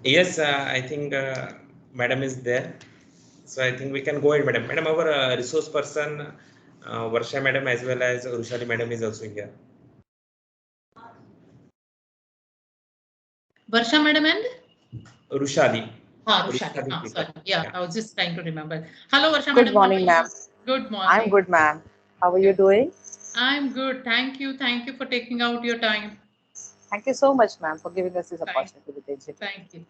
Yes, I think Madam is there. So I think we can go ahead, Madam. Madam, our resource person, Varsha Madam as well as Rushali Madam is also here. Varsha Madam and? Rushali. Rushali. Sorry. Yeah, I was just trying to remember. Hello, Varsha Good Madam. How are morning, ma'am. you? Good I'm morning. good, ma'am. How are you Yes. doing? I'm good. Thank you. Thank you for taking out your time. Thank you so much, ma'am, for giving us this Thank, opportunity with the exhibit. thank you.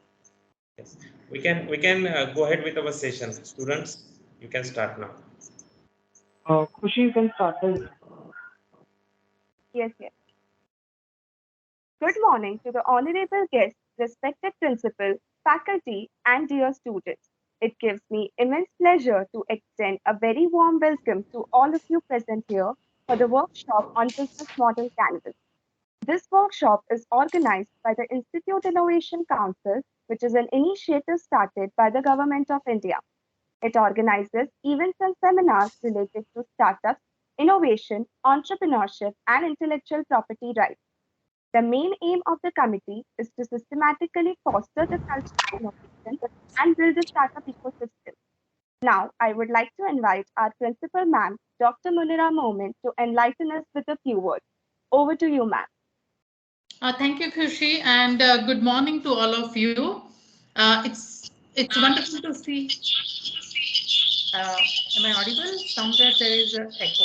Yes, we can go ahead with our session. Students, you can start now. Khushi, you can start the. Yes, yes. Good morning to the honorable guests, respected principal, faculty, and dear students. It gives me immense pleasure to extend a very warm welcome to all of you present here for the workshop on business model canvas. This workshop is organized by the Institute Innovation Council, which is an initiative started by the Government of India. It organizes events and seminars related to startups, innovation, entrepreneurship, and intellectual property rights. The main aim of the committee is to systematically foster the culture of innovation and build a startup ecosystem. Now, I would like to invite our principal, ma'am, Dr. Munira Momin, to enlighten us with a few words. Over to you, ma'am. Thank you, Khushi, and good morning to all of you. It's wonderful to see. Am I audible? Somewhere there is an echo.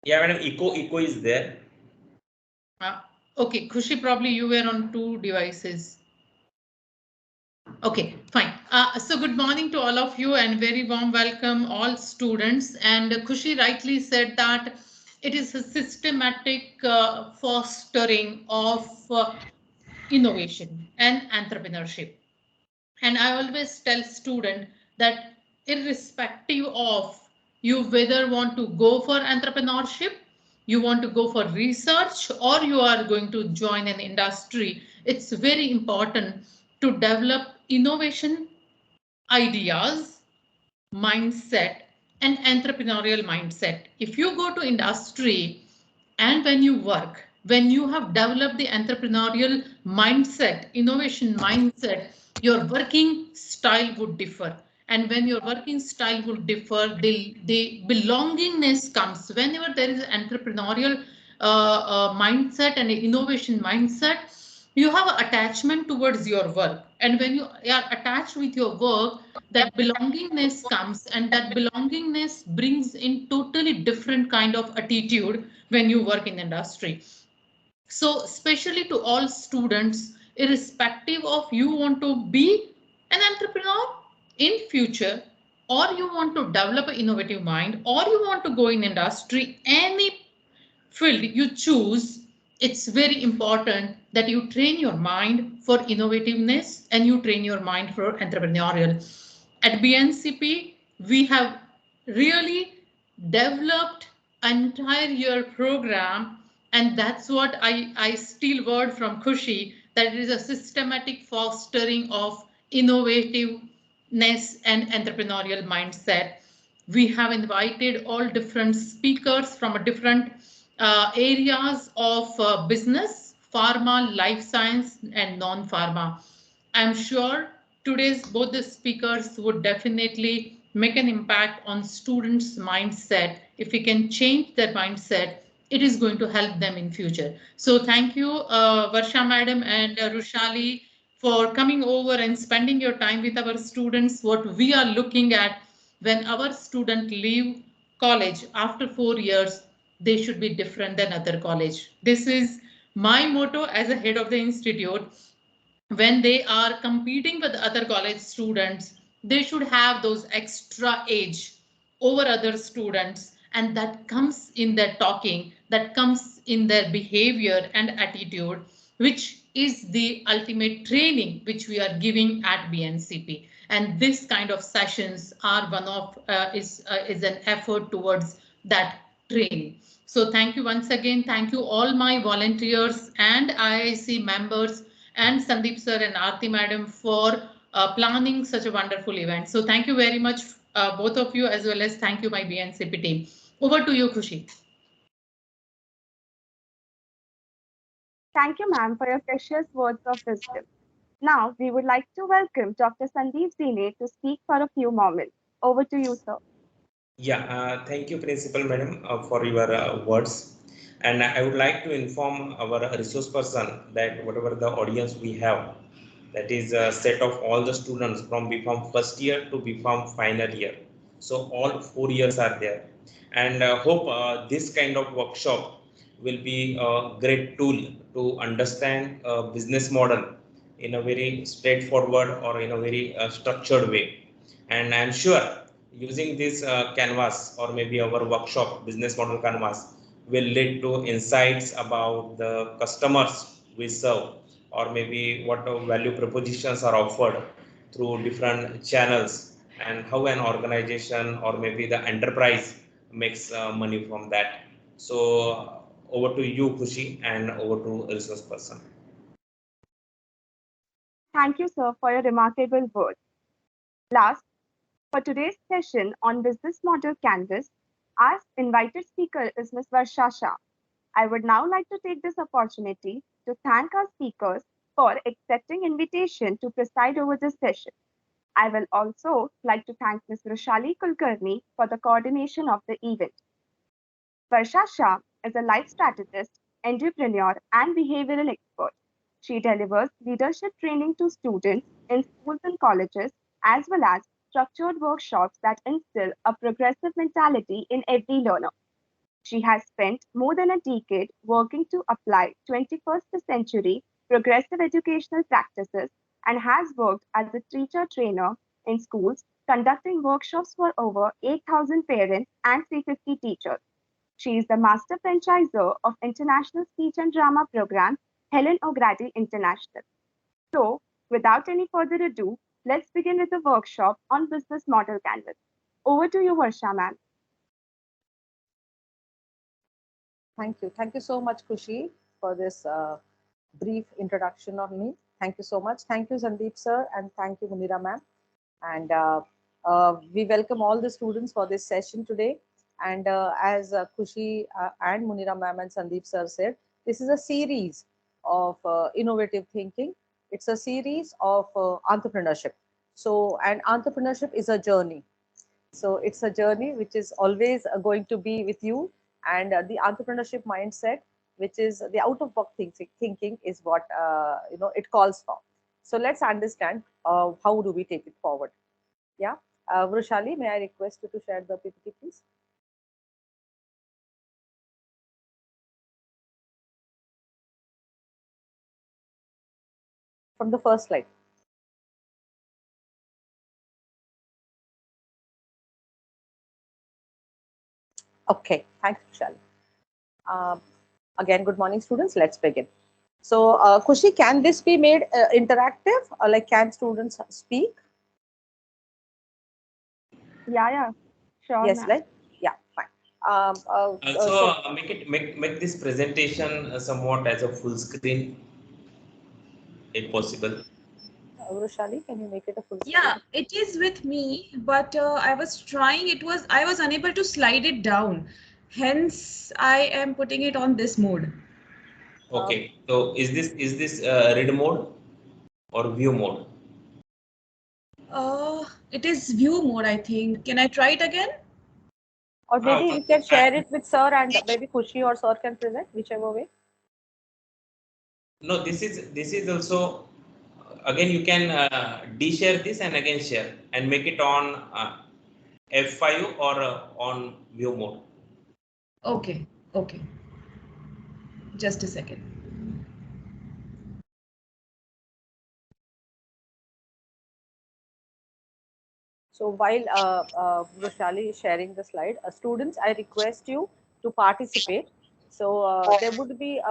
Yeah, Madam, echo is there. Uh, okay, Khushi, probably you were on two devices. Okay, fine. So good morning to all of you and very warm welcome all students. And Khushi rightly said that it is a systematic fostering of innovation and entrepreneurship. And I always tell student that irrespective of you whether want to go for entrepreneurship, you want to go for research, or you are going to join an industry, it's very important to develop innovation ideas, mindset, and entrepreneurial mindset. If you go to industry and when you work, when you have developed the entrepreneurial mindset, innovation mindset, your working style would differ. And when your working style would differ, the belongingness comes. Whenever there is an entrepreneurial mindset and an innovation mindset, you have an attachment towards your work. And when you are attached with your work, that belongingness comes, and that belongingness brings in totally different kind of attitude when you work in industry. So especially to all students, irrespective of you want to be an entrepreneur in future, or you want to develop an innovative mind, or you want to go in industry, any field you choose, it's very important that you train your mind for innovativeness and you train your mind for entrepreneurial. At BNCP, we have really developed entire year program, and that's what I steal word from Khushi, that it is a systematic fostering of innovativeness and entrepreneurial mindset. We have invited all different speakers from a different areas of business, pharma, life science, and non-pharma. I'm sure today's both the speakers would definitely make an impact on students' mindset. If we can change their mindset, it is going to help them in future. So thank you, Varsha Madam and Rushali, for coming over and spending your time with our students. What we are looking at when our student leave college after 4 years, they should be different than other college. This is my motto as a head of the institute. When they are competing with other college students, they should have those extra edge over other students, and that comes in their talking, that comes in their behavior and attitude, which is the ultimate training which we are giving at BNCP. And this kind of sessions are one of is an effort towards that training. So thank you once again. Thank you all my volunteers and IIC members and Sandeep sir and Aarti madam for planning such a wonderful event. So thank you very much, both of you, as well as thank you my BNCP team. Over to you, Khushi. Thank you, ma'am, for your precious words of wisdom. Now, we would like to welcome Dr. Sandeep Zine to speak for a few moments. Over to you, sir. Yeah, thank you, Principal Madam, for your words. And I would like to inform our resource person that whatever the audience we have, that is a set of all the students from BPharm first year to BPharm final year. So all 4 years are there. And hope this kind of workshop will be a great tool to understand business model in a very straightforward or in a very structured way. And I'm sure using this canvas or maybe our workshop business model canvas will lead to insights about the customers we serve or maybe what value propositions are offered through different channels and how an organization or maybe the enterprise makes money from that. So over to you, Kushi, and over to resource person. Thank you, sir, for your remarkable words. Last, for today's session on Business Model Canvas, our invited speaker is Ms. Varsha Shah. I would now like to take this opportunity to thank our speakers for accepting invitation to preside over this session. I will also like to thank Ms. Roshali Kulkarni for the coordination of the event. Varsha Shah is a life strategist, entrepreneur, and behavioral expert. She delivers leadership training to students in schools and colleges, as well as structured workshops that instill a progressive mentality in every learner. She has spent more than a decade working to apply 21st century progressive educational practices and has worked as a teacher trainer in schools, conducting workshops for over 8,000 parents and 350 teachers. She is the master franchisor of international speech and drama program Helen O'Grady International. So, without any further ado, let's begin with the workshop on business model canvas. Over to you, Varsha ma'am. Thank you. Thank you so much, Kushi, for this brief introduction of me. Thank you so much. Thank you, Sandeep sir, and thank you, Munira ma'am. And we welcome all the students for this session today. And as Kushi and Munira ma'am and Sandeep sir said, this is a series of innovative thinking. It's a series of entrepreneurship. So, and entrepreneurship is a journey. So it's a journey which is always going to be with you, and the entrepreneurship mindset, which is the out of box thinking, is what it calls for. So let's understand how do we take it forward. Yeah, Vrushali, may I request you to share the PPT, please? From the first slide. Okay, thanks, Vrushali. Again, good morning, students. Let's begin. So, Kushi, can this be made interactive? Like, can students speak? Yeah, sure, Yes, ma'am. like, yeah, fine. Also, make this presentation somewhat as a full screen, if possible. Vrushali, can you make it a full screen? Yeah, it is with me, but I was trying, I was unable to slide it down. Hence, I am putting it on this mode. Okay, so is this read mode or view mode? It is view mode, I think. Can I try it again? Or maybe Okay. we can share it with sir and maybe Kushi or sir can present, whichever way. No, this is also again you can de-share this and again share and make it on F5 or on view mode. Okay, okay. Just a second. So while Vrushali is sharing the slide, students, I request you to participate. So there would be,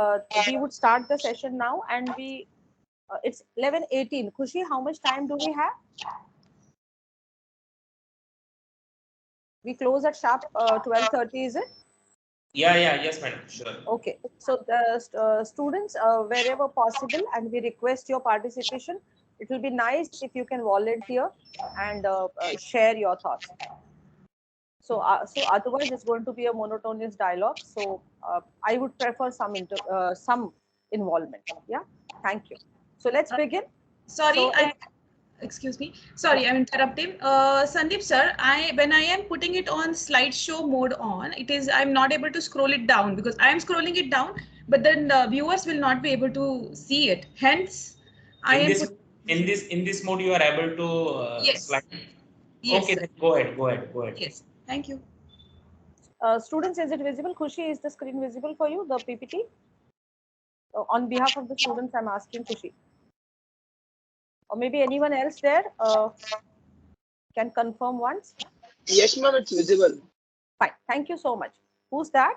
we would start the session now, and it's 11:18. Kushi, how much time do we have? We close at sharp 12:30, is it? Yeah, yes, madam, sure. Okay. So the students, wherever possible, and we request your participation. It will be nice if you can volunteer and share your thoughts. So, otherwise it's going to be a monotonous dialogue. So I would prefer some involvement. Yeah, thank you. So let's begin. Sorry, So excuse me. Sorry, I'm interrupting. Sandeep sir, when I am putting it on slideshow mode on, I'm not able to scroll it down because I am scrolling it down, but then the viewers will not be able to see it. Hence, I In am this put. in this mode, you are able to slide. Yes, yes, Okay, sir. then go ahead. Go ahead. Go ahead. Yes. Thank you. students, is it visible? Kushi, is the screen visible for you, the PPT? On behalf of the students, I'm asking Kushi. Or maybe anyone else there can confirm once. Yes, ma'am, it's visible. Fine. Thank you so much. Who's that?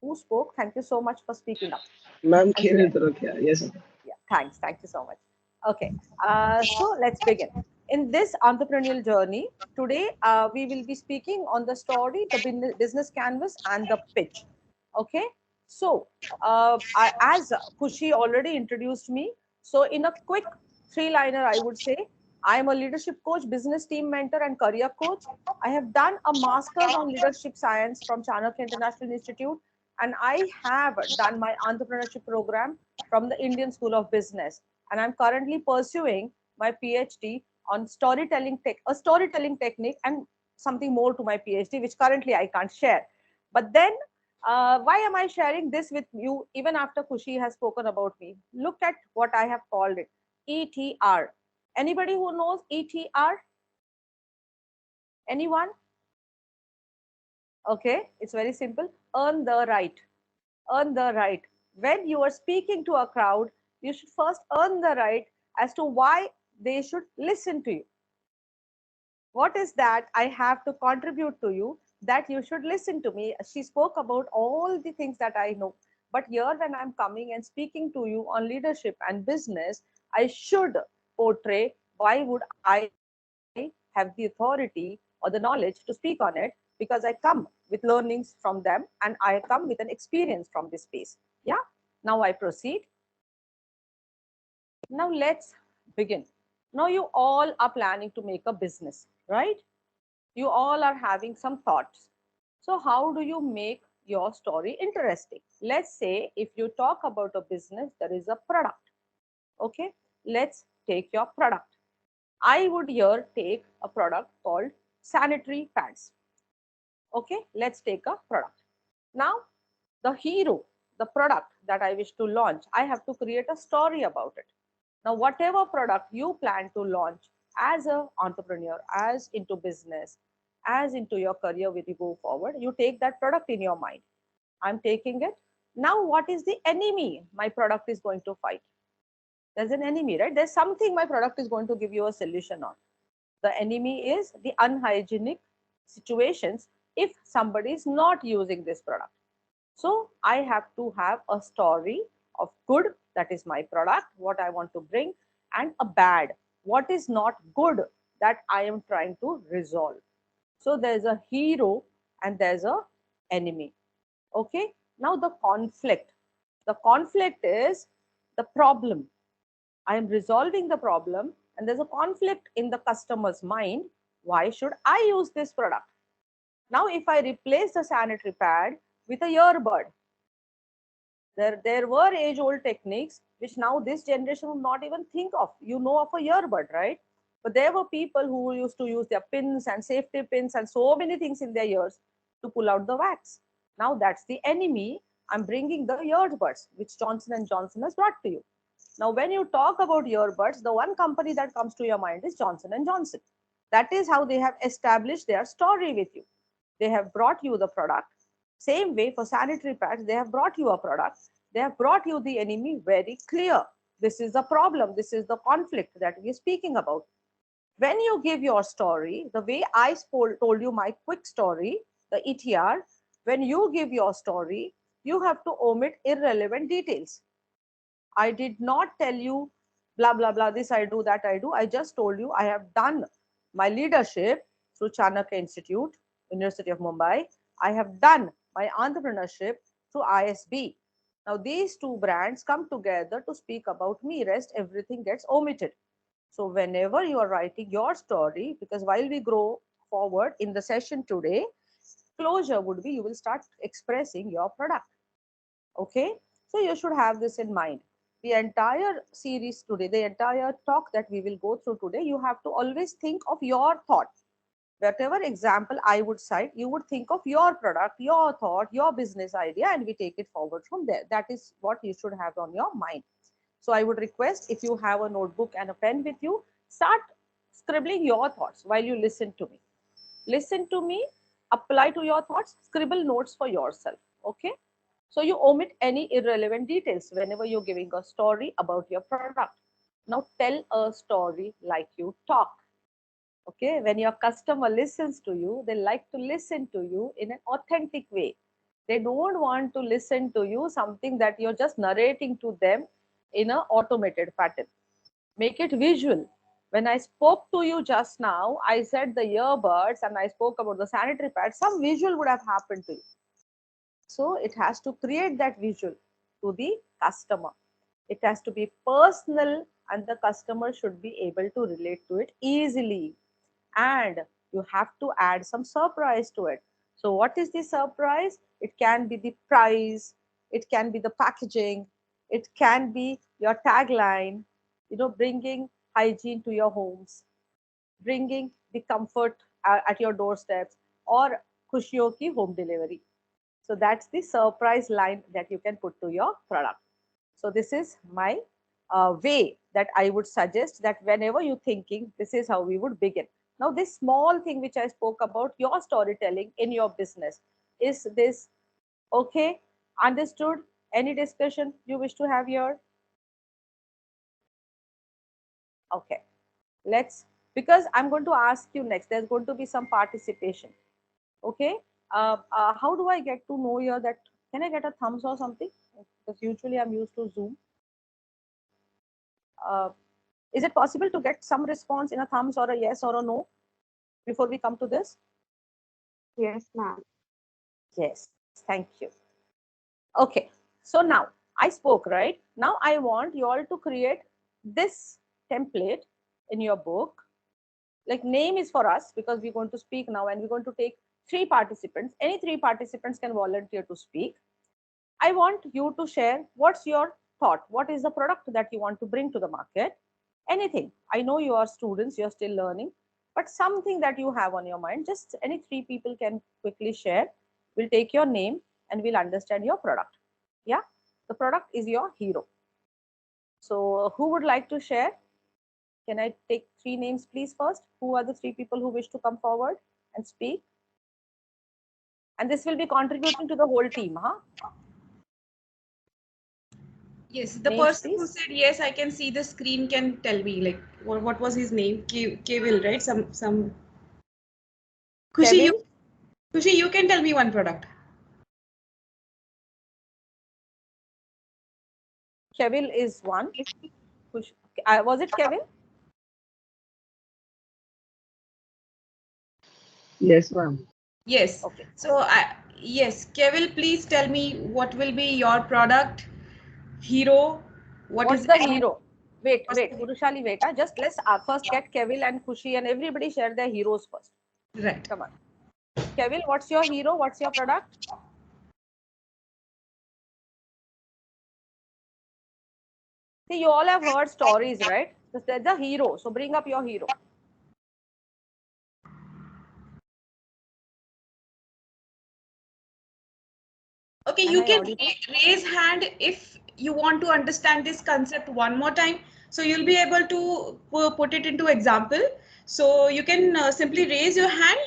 Who spoke? Thank you so much for speaking up Ma'am, and खेल share. तो रखे yes. Yeah, thanks. Thank you so much. Okay. So let's begin. In this entrepreneurial journey, today we will be speaking on the story, the business canvas, and the pitch. Okay. So, as Kushi already introduced me, so in a quick three-liner, I would say I am a leadership coach, business team mentor, and career coach. I have done a master's on leadership science from Chanakya International Institute, and I have done my entrepreneurship program from the Indian School of Business. And I'm currently pursuing my PhD on a storytelling technique, and something more to my PhD, which currently I can't share. But then, why am I sharing this with you even after Kushi has spoken about me? Look at what I have called it, ETR. Anybody who knows ETR? Anyone? Okay, it's very simple. Earn the right. Earn the right. When you are speaking to a crowd, you should first earn the right as to why they should listen to you. What is that I have to contribute to you that you should listen to me? She spoke about all the things that I know. But here, when I'm coming and speaking to you on leadership and business, I should portray why would I have the authority or the knowledge to speak on it, because I come with learnings from them and I come with an experience from this space. Yeah. Now I proceed. Now let's begin. Now you all are planning to make a business, right? You all are having some thoughts. So how do you make your story interesting? Let's say if you talk about a business, there is a product. Okay, let's take your product. I would here take a product called sanitary pads. Okay, let's take a product. Now, the hero, the product that I wish to launch, I have to create a story about it. Now, whatever product you plan to launch as an entrepreneur, as into business, as into your career when you go forward, you take that product in your mind. I'm taking it. Now, what is the enemy my product is going to fight? There's an enemy, right? There's something my product is going to give you a solution on. The enemy is the unhygienic situations if somebody is not using this product. So I have to have a story of good, that is my product, what I want to bring, and a bad, what is not good, that I am trying to resolve. So there's a hero and there's a enemy. Okay. Now the conflict. The conflict is the problem. I am resolving the problem, and there's a conflict in the customer's mind. Why should I use this product? Now, if I replace the sanitary pad with a earbud, there were age-old techniques which now this generation would not even think of. You know of a earbud, right? But there were people who used to use their pins and safety pins and so many things in their ears to pull out the wax. Now that's the enemy. I'm bringing the earbuds, which Johnson and Johnson has brought to you. Now, when you talk about earbuds, the one company that comes to your mind is Johnson and Johnson. That is how they have established their story with you. They have brought you the product. Same way for sanitary pads, they have brought you a product. They have brought you the enemy very clear. This is the problem. This is the conflict that we are speaking about. When you give your story, the way I told you my quick story, the ETR, when you give your story, you have to omit irrelevant details. I did not tell you blah, blah, blah, this I do, that I do. I just told you I have done my leadership through Chanakya Institute, University of Mumbai. I have done my entrepreneurship through ISB. Now, these two brands come together to speak about me. Rest, everything gets omitted. So, whenever you are writing your story, because while we grow forward in the session today, closure would be you will start expressing your product. Okay, so you should have this in mind. the entire series today, the entire talk that we will go through today, you have to always think of your thought. Whatever example I would cite, you would think of your product, your thought, your business idea, and we take it forward from there. That is what you should have on your mind. So I would request, if you have a notebook and a pen with you, start scribbling your thoughts while you listen to me. Listen to me, apply to your thoughts, scribble notes for yourself. Okay? So you omit any irrelevant details whenever you're giving a story about your product. Now tell a story like you talk. Okay, when your customer listens to you, they like to listen to you in an authentic way. They don't want to listen to you something that you're just narrating to them in an automated pattern. Make it visual. When I spoke to you just now, I said the earbuds and I spoke about the sanitary pads, some visual would have happened to you. So it has to create that visual to the customer. It has to be personal and the customer should be able to relate to it easily. And you have to add some surprise to it. So what is the surprise? It can be the price, it can be the packaging, it can be your tagline, bringing hygiene to your homes, bringing the comfort at your doorsteps, or khushiyon ki home delivery. So that's the surprise line that you can put to your product. So this is my way that I would suggest, that whenever you're thinking, this is how we would begin. Now, this small thing which I spoke about, your storytelling in your business, is this okay? Understood? Any discussion you wish to have here? Okay, let's, because I'm going to ask you next, there's going to be some participation. Okay, how do I get to know here that, can I get a thumbs or something? Because usually I'm used to Zoom. Is it possible to get some response in a thumbs or a yes or a no before we come to this? Yes, ma'am. Yes, thank you. Okay, so now I spoke, right? Now I want you all to create this template in your book. Like, name is for us because we're going to speak now and we're going to take 3 participants. Any 3 participants can volunteer to speak. I want you to share what's your thought. What is the product that you want to bring to the market? Anything. I know you are students, you're still learning, but something that you have on your mind, just any 3 people can quickly share. We'll take your name and we'll understand your product. Yeah, the product is your hero. So who would like to share? Can I take 3 names, please, first? Who are the 3 people who wish to come forward and speak? And this will be contributing to the whole team, huh? Yes, the Names, person who please. said yes, I can see the screen, can tell me like what was his name? Kevil, right? Some. Kevin? Kushi, you can tell me one product. Kevin is one. Was it Kevin? Yes, ma'am. Yes. Okay. So yes, Kevil, please tell me what will be your product, hero. What's the hero? Wait, Urushali, wait. Just let's first get Kevin and Kushi and everybody share their heroes first. Right. Come on. Kevin, what's your hero? What's your product? See, you all have heard stories, right? That's the hero. So bring up your hero. Okay, Am you I can audible? raise hand if you want to understand this concept one more time. So you'll be able to put it into example. So you can simply raise your hand.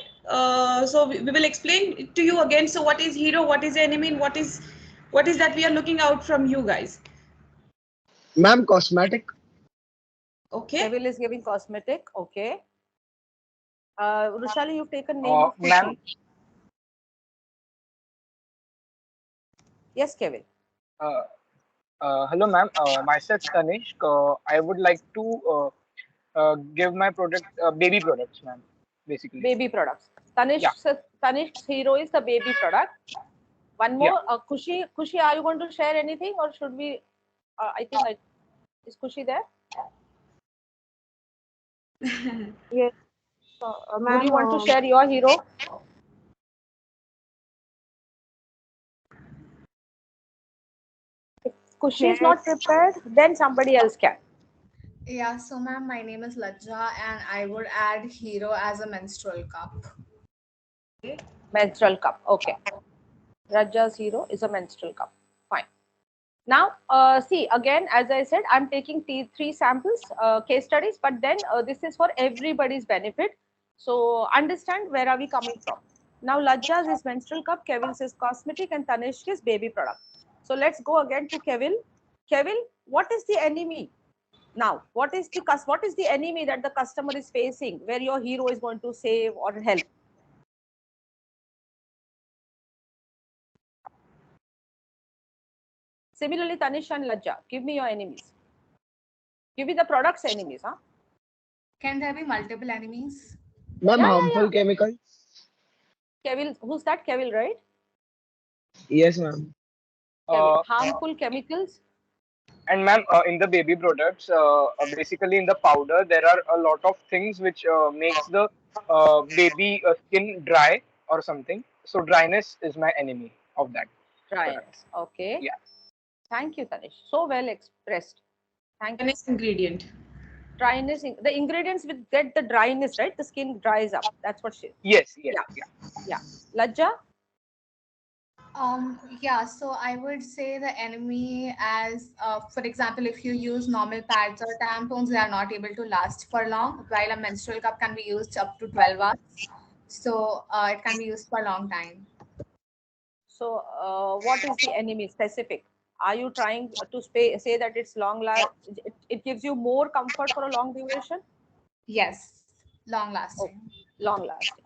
So we will explain to you again. So what is hero? What is enemy? And what is that we are looking out from you guys? Ma'am, cosmetic. Okay. Kevin is giving cosmetic. Okay. Urushali, you've taken name of Ma'am, Kushi. Yes, Kevin. hello, ma'am. Myself Tanish. I would like to give my product, baby products, ma'am. Basically. Baby products. Tanish's hero is the baby product. One Yeah. more, Kushi, are you going to share anything or should we? Is Kushi there? Yes, Would you ma'am. want to share your hero? Kushi is not prepared, then somebody else can. Yeah, so ma'am, my name is Lajja and I would add hero as a menstrual cup. Menstrual cup. Okay. Raja's hero is a menstrual cup. Fine. Now, see, again, as I said, I'm taking three samples, case studies, but then this is for everybody's benefit. So understand where are we coming from. Now, Lajja's is menstrual cup, Kevil's is cosmetic, and Tanishq is baby product. So let's go again to Kevil. Kevil, what is the enemy? Now, what is the enemy that the customer is facing where your hero is going to save or help? Similarly, Tanish and Lajja, give me your enemies. Give me the product's enemies, huh? Can there be multiple enemies? Ma'am, Yeah, harmful chemicals. Kevil, who's that? Kevil, right? Yes, ma'am. Kevil, Uh, harmful chemicals. and ma'am, in the baby products, basically in the powder, there are a lot of things which makes the baby skin dry or something. So dryness is my enemy of that product. Dryness. Okay. Yeah. Thank you, Tanish. So well expressed. Thank you. Next ingredient. Dryness. The ingredients will get the dryness, right? The skin dries up. That's what she. Yes. Yes. Yeah. Yeah. Yeah. Lajja. Yeah, so I would say the enemy as, for example, if you use normal pads or tampons, they are not able to last for long, while a menstrual cup can be used up to 12 hours. So it can be used for a long time. So, what is the enemy specific? Are you trying to say that it's it gives you more comfort for a long duration? Yes, long Oh, lasting. long lasting.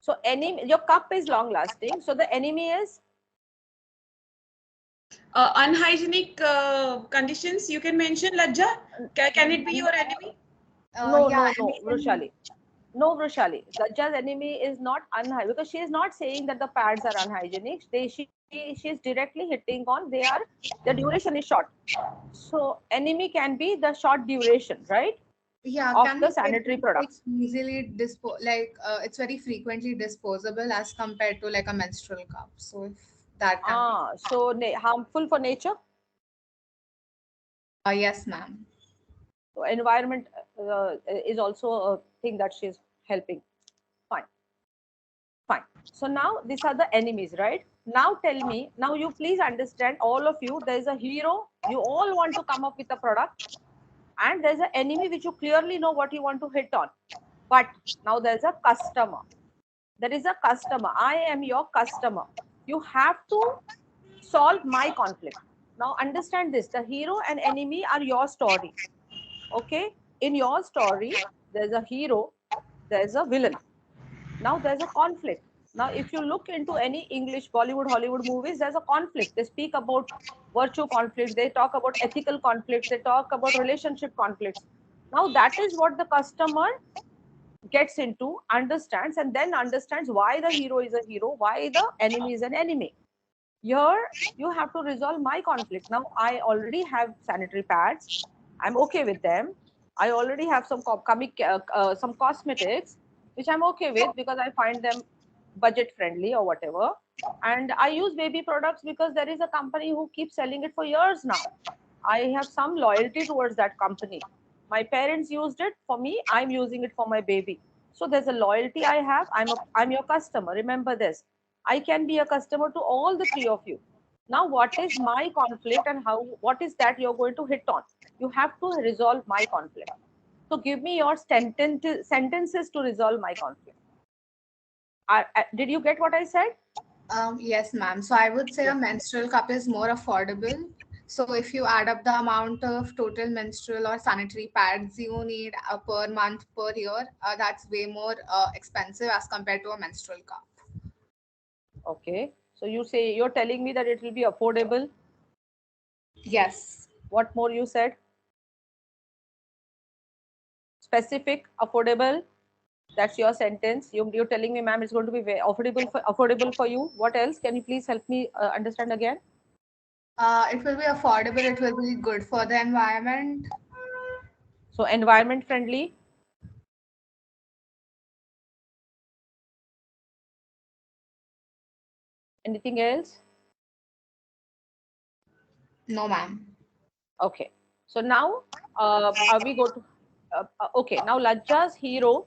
So, your cup is long lasting. So, the enemy is Unhygienic conditions you can mention, Lajja. Can it be your enemy? Yeah, no, Vrushali. No, Vrushali. Lajja's enemy is not unhygienic because she is not saying that the pads are unhygienic. She is directly hitting on the duration is short. So enemy can be the short duration, right? yeah, Of can the we say sanitary that products. it's easily it's very frequently disposable as compared to like a menstrual cup. So if that can be. So harmful for nature. Yes, ma'am. So environment is also a thing that she is helping. Fine, fine. So now these are the enemies, right? Now tell me. Now you please understand, all of you. There is a hero. You all want to come up with a product, and there's an enemy which you clearly know what you want to hit on. But now there's a customer. There is a customer. I am your customer. You have to solve my conflict. Now understand this. The hero and enemy are your story. Okay? In your story, there's a hero, there's a villain. Now there's a conflict. Now, if you look into any English, Bollywood, Hollywood movies, there's a conflict. They speak about virtue conflicts, they talk about ethical conflicts, they talk about relationship conflicts. Now, that is what the customer gets into, understands, and then understands why the hero is a hero, why the enemy is an enemy. Here, you have to resolve my conflict. Now, I already have sanitary pads. I'm okay with them. I already have some cosmetics, which I'm okay with because I find them budget friendly or whatever. And I use baby products because there is a company who keeps selling it for years now. I have some loyalty towards that company. My parents used it for me. I'm using it for my baby. So there's a loyalty I have. I'm your customer. Remember this. I can be a customer to all the three of you. Now, what is my conflict and what is that you're going to hit on? You have to resolve my conflict. So give me your sentences to resolve my conflict. Did you get what I said? Yes, ma'am. So I would say Yeah. a menstrual cup is more affordable. So if you add up the amount of total menstrual or sanitary pads you need per month, per year, that's way more expensive as compared to a menstrual cup. Okay. So you're telling me that it will be affordable. Yes. What more you said? Specific, affordable. That's your sentence. You're telling me, ma'am, it's going to be very affordable for you. What else? Can you please help me understand again? It will be affordable. It will be good for the environment. So environment friendly. Anything else? No, ma'am. Okay. So now we go to okay. Now Lajja's hero,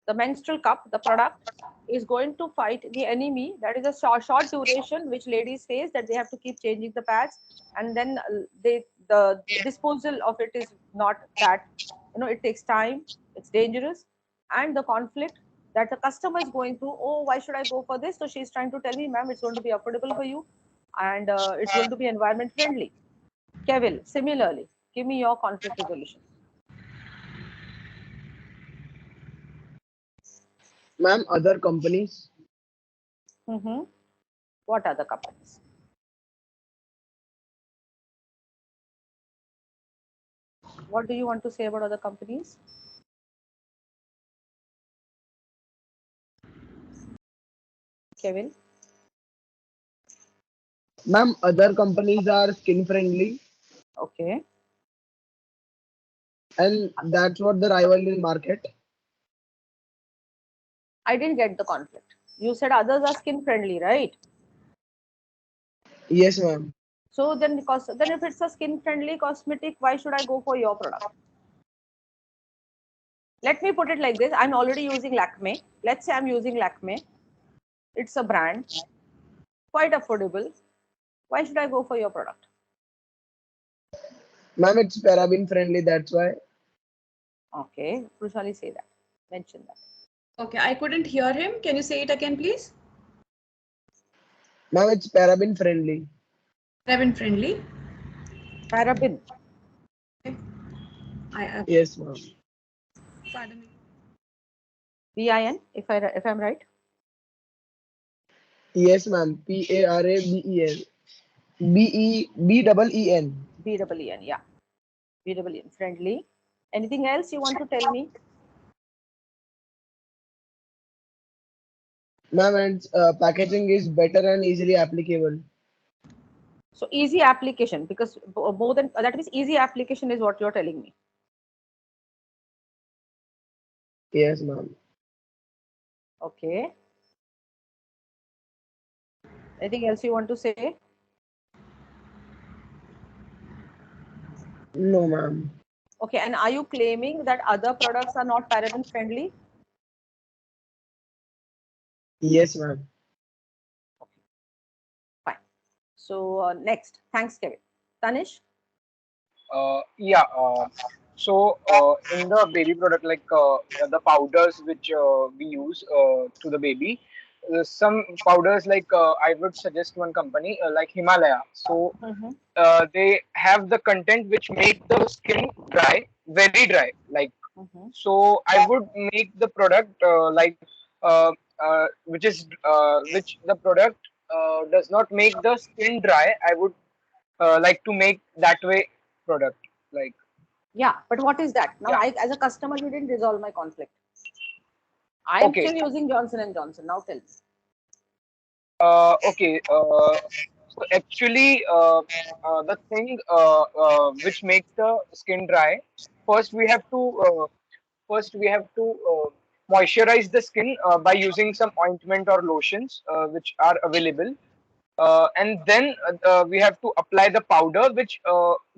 the menstrual cup, the product, is going to fight the enemy. That is a short duration which ladies face, that they have to keep changing the pads, and then the disposal of it is not that, it takes time, it's dangerous, and the conflict that the customer is going through. Oh, why should I go for this? So she's trying to tell me, ma'am, it's going to be affordable for you, and it's going to be environment friendly. Kevin, similarly, give me your conflict resolution. Ma'am, other companies. What other companies? What do you want to say about other companies? Kevin? Ma'am, other companies are skin friendly, Okay. and that's what the rival in market. I didn't get the conflict. You said others are skin friendly, right? Yes, ma'am. So then, because then if it's a skin friendly cosmetic, why should I go for your product? Let me put it like this. I'm already using Lakme. Let's say I'm using Lakme. It's a brand, quite affordable. Why should I go for your product? Ma'am, it's paraben friendly, that's why. Okay. Prushali, say that. Mention that. Okay, I couldn't hear him. Can you say it again, please? Ma'am, it's paraben friendly. Paraben friendly. Paraben. Okay. Yes, ma'am. Pardon me. BIN, if I'm right. Yes, ma'am. PARABEN. BEEN. BEEN, yeah. BEEN, friendly. Anything else you want to tell me? Ma'am, and packaging is better and easily applicable. So easy application, because more than that means easy application is what you're telling me. Yes, ma'am. Okay. Anything else you want to say? No, ma'am. Okay. And are you claiming that other products are not paraben friendly? Yes, ma'am. Okay. Fine. So next, thanks, Kevin. Tanish? Yeah. In the baby product, like the powders which we use to the baby, some powders like I would suggest one company like Himalaya. So Mm-hmm. they have the content which make the skin dry, very dry. Like Mm-hmm. so, I would make the product uh, which the product does not make the skin dry. I would like to make that way product. Like Yeah, but what is that? Now, yeah. as a customer, you didn't resolve my conflict. I am Okay. still using Johnson and Johnson. Now tell me. Okay. So actually, the thing which makes the skin dry, first we have to moisturize the skin by using some ointment or lotions which are available, and then we have to apply the powder which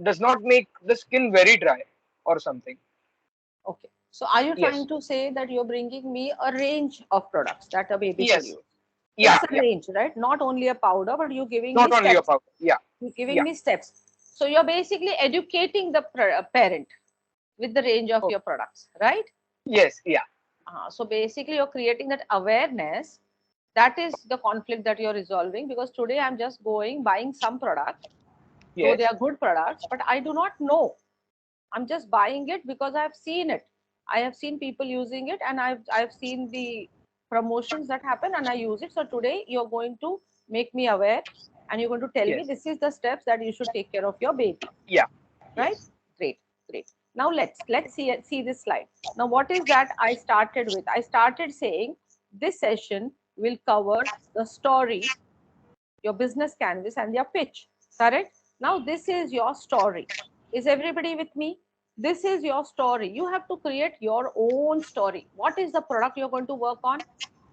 does not make the skin very dry or something. Okay. So are you trying Yes. to say that you're bringing me a range of products that a baby should Yes. use? So Yeah. it's a Yeah. range, right? Not only a powder, but you're giving me Not only a steps. powder. Yeah. You're giving Yeah. me steps. So you're basically educating the parent with the range of Oh, your products, right? yes. Yeah. So basically, you're creating that awareness. That is the conflict that you're resolving, because today I'm just going buying some product, though they Yes. are good products, but I do not know. I'm just buying it because I've seen it. I have seen people using it, and I've seen the promotions that happen, and I use it. So today you're going to make me aware, and you're going to tell me Yes. this is the steps that you should take care of your baby, Yeah. right? Yes. Great, great. Now let's see this slide. Now what is that I started with? I started saying this session will cover the story, your business canvas, and your pitch. Correct? Now this is your story. Is everybody with me? This is your story. You have to create your own story. What is the product you're going to work on?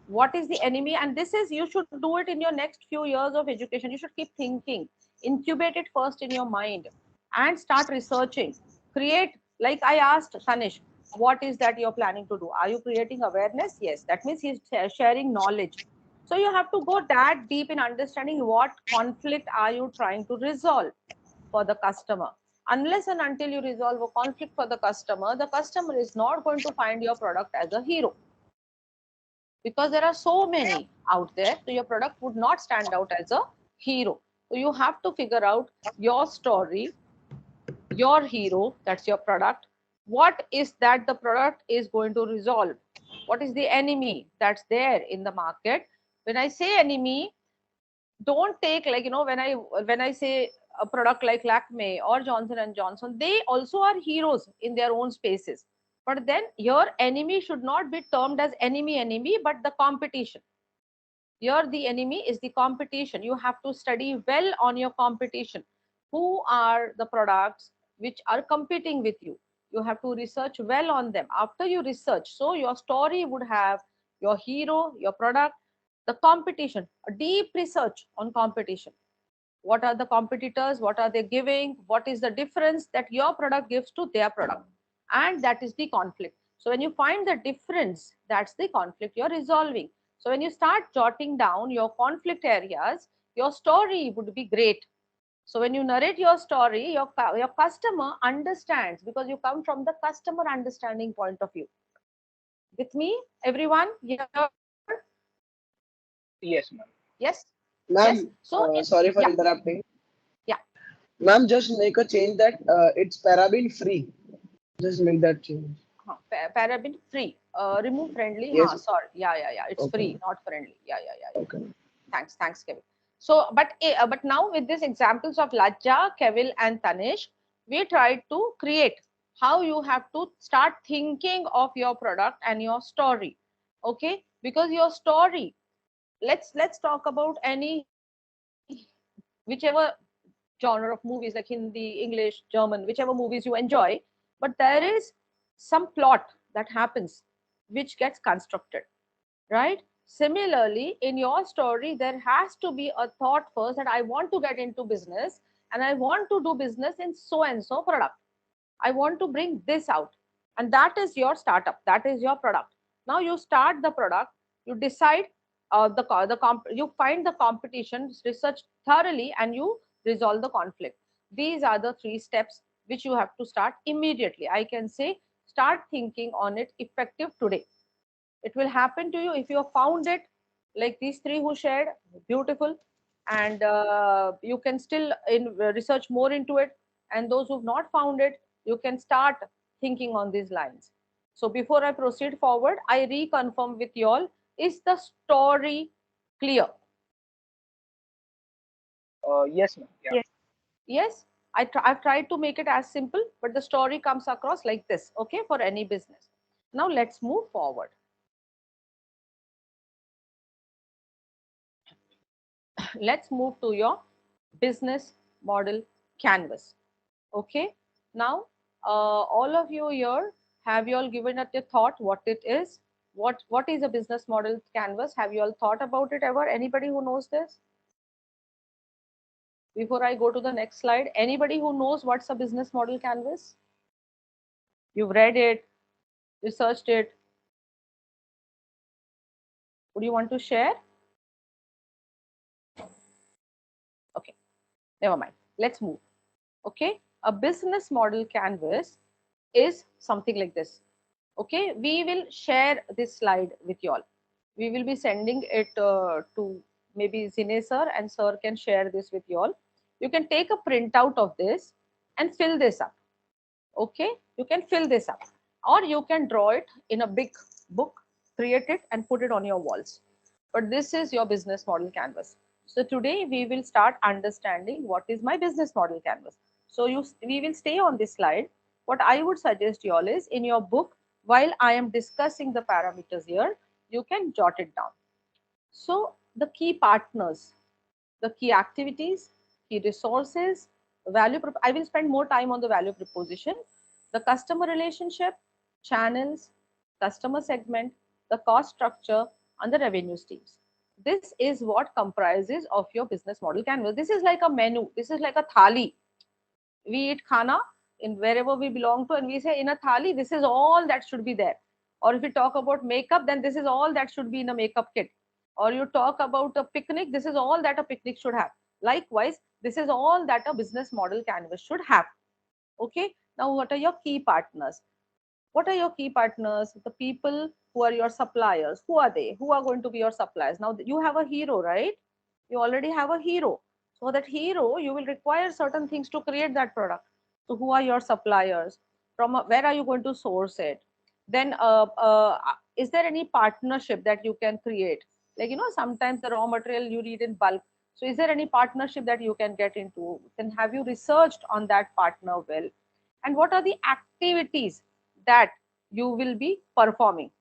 What is the enemy? And this is, you should do it in your next few years of education. You should keep thinking, incubate it first in your mind and start researching. Create, like I asked Tanish, what is that you're planning to do? Are you creating awareness? Yes, that means he's sharing knowledge. So you have to go that deep in understanding what conflict are you trying to resolve for the customer. Unless and until you resolve a conflict for the customer is not going to find your product as a hero, because there are so many out there. So your product would not stand out as a hero. So you have to figure out your story, your hero, that's your product. What is that the product is going to resolve? What is the enemy that's there in the market? When I say enemy, don't take, like, when I say a product like Lakme or Johnson and Johnson, they also are heroes in their own spaces. But then your enemy should not be termed as enemy, but the competition. Here the enemy is the competition. You have to study well on your competition. Who are the products which are competing with you? You have to research well on them. After you research, so your story would have your hero, your product, the competition, a deep research on competition. What are the competitors? What are they giving? What is the difference that your product gives to their product? And that is the conflict. So when you find the difference, that's the conflict you're resolving. So when you start jotting down your conflict areas, your story would be great. So when you narrate your story, your customer understands, because you come from the customer understanding point of view. With me, everyone here? Yes, ma'am. Yes? Yes. Ma'am, So, sorry for yeah, interrupting. yeah. Ma'am, just make a change that it's paraben free. Just make that change. Paraben free. Remove friendly. Yes. Sorry. Yeah. It's Okay. free, not friendly. Yeah. Okay. Thanks, Kevin. So, but now with these examples of Lajja, Kevin, and Tanish, we tried to create how you have to start thinking of your product and your story. Okay, because your story. Let's talk about any, whichever genre of movies, like Hindi, English, German, whichever movies you enjoy. But there is some plot that happens which gets constructed, right? Similarly, in your story, there has to be a thought first that I want to get into business and I want to do business in so and so product. I want to bring this out. And that is your startup. That is your product. Now you start the product, you decide you find the competition, research thoroughly, and you resolve the conflict. These are the 3 steps which you have to start immediately. I can say start thinking on it effective today. It will happen to you if you have found it, like these 3 who shared, beautiful. And you can still research more into it. And those who've not found it, you can start thinking on these lines. So before I proceed forward, I reconfirm with you all, is the story clear? Yes, ma'am. Yeah. Yes. Yes, I've tried to make it as simple, but the story comes across like this, okay, for any business. Now let's move forward. Let's move to your business model canvas. Okay, now all of you here, have you all given it a thought what it is? What is a business model canvas? Have you all thought about it ever? Anybody who knows this? Before I go to the next slide, anybody who knows what's a business model canvas? You've read it, researched it. Would you want to share? Okay, never mind. Let's move. Okay, a business model canvas is something like this. Okay, we will share this slide with you all. We will be sending it to maybe Zine sir, and sir can share this with you all. You can take a printout of this and fill this up. Okay, you can fill this up, or you can draw it in a big book, create it and put it on your walls. But this is your business model canvas. So today we will start understanding what is my business model canvas. So we will stay on this slide. What I would suggest you all is, in your book, while I am discussing the parameters here, you can jot it down. So the key partners, the key activities, key resources, I will spend more time on the value proposition, the customer relationship, channels, customer segment, the cost structure, and the revenue streams. This is what comprises of your business model canvas. This is like a menu. This is like a thali. We eat khana in wherever we belong to, and we say in a thali, this is all that should be there. Or if you talk about makeup, then this is all that should be in a makeup kit. Or you talk about a picnic, this is all that a picnic should have. Likewise, this is all that a business model canvas should have. Okay. Now, what are your key partners? What are your key partners? The people who are your suppliers. Who are they? Who are going to be your suppliers? Now, you have a hero, right? You already have a hero. So that hero, you will require certain things to create that product. So who are your suppliers? From where are you going to source it? Then is there any partnership that you can create? Like, sometimes the raw material you need in bulk. So is there any partnership that you can get into? Then have you researched on that partner well? And what are the activities that you will be performing?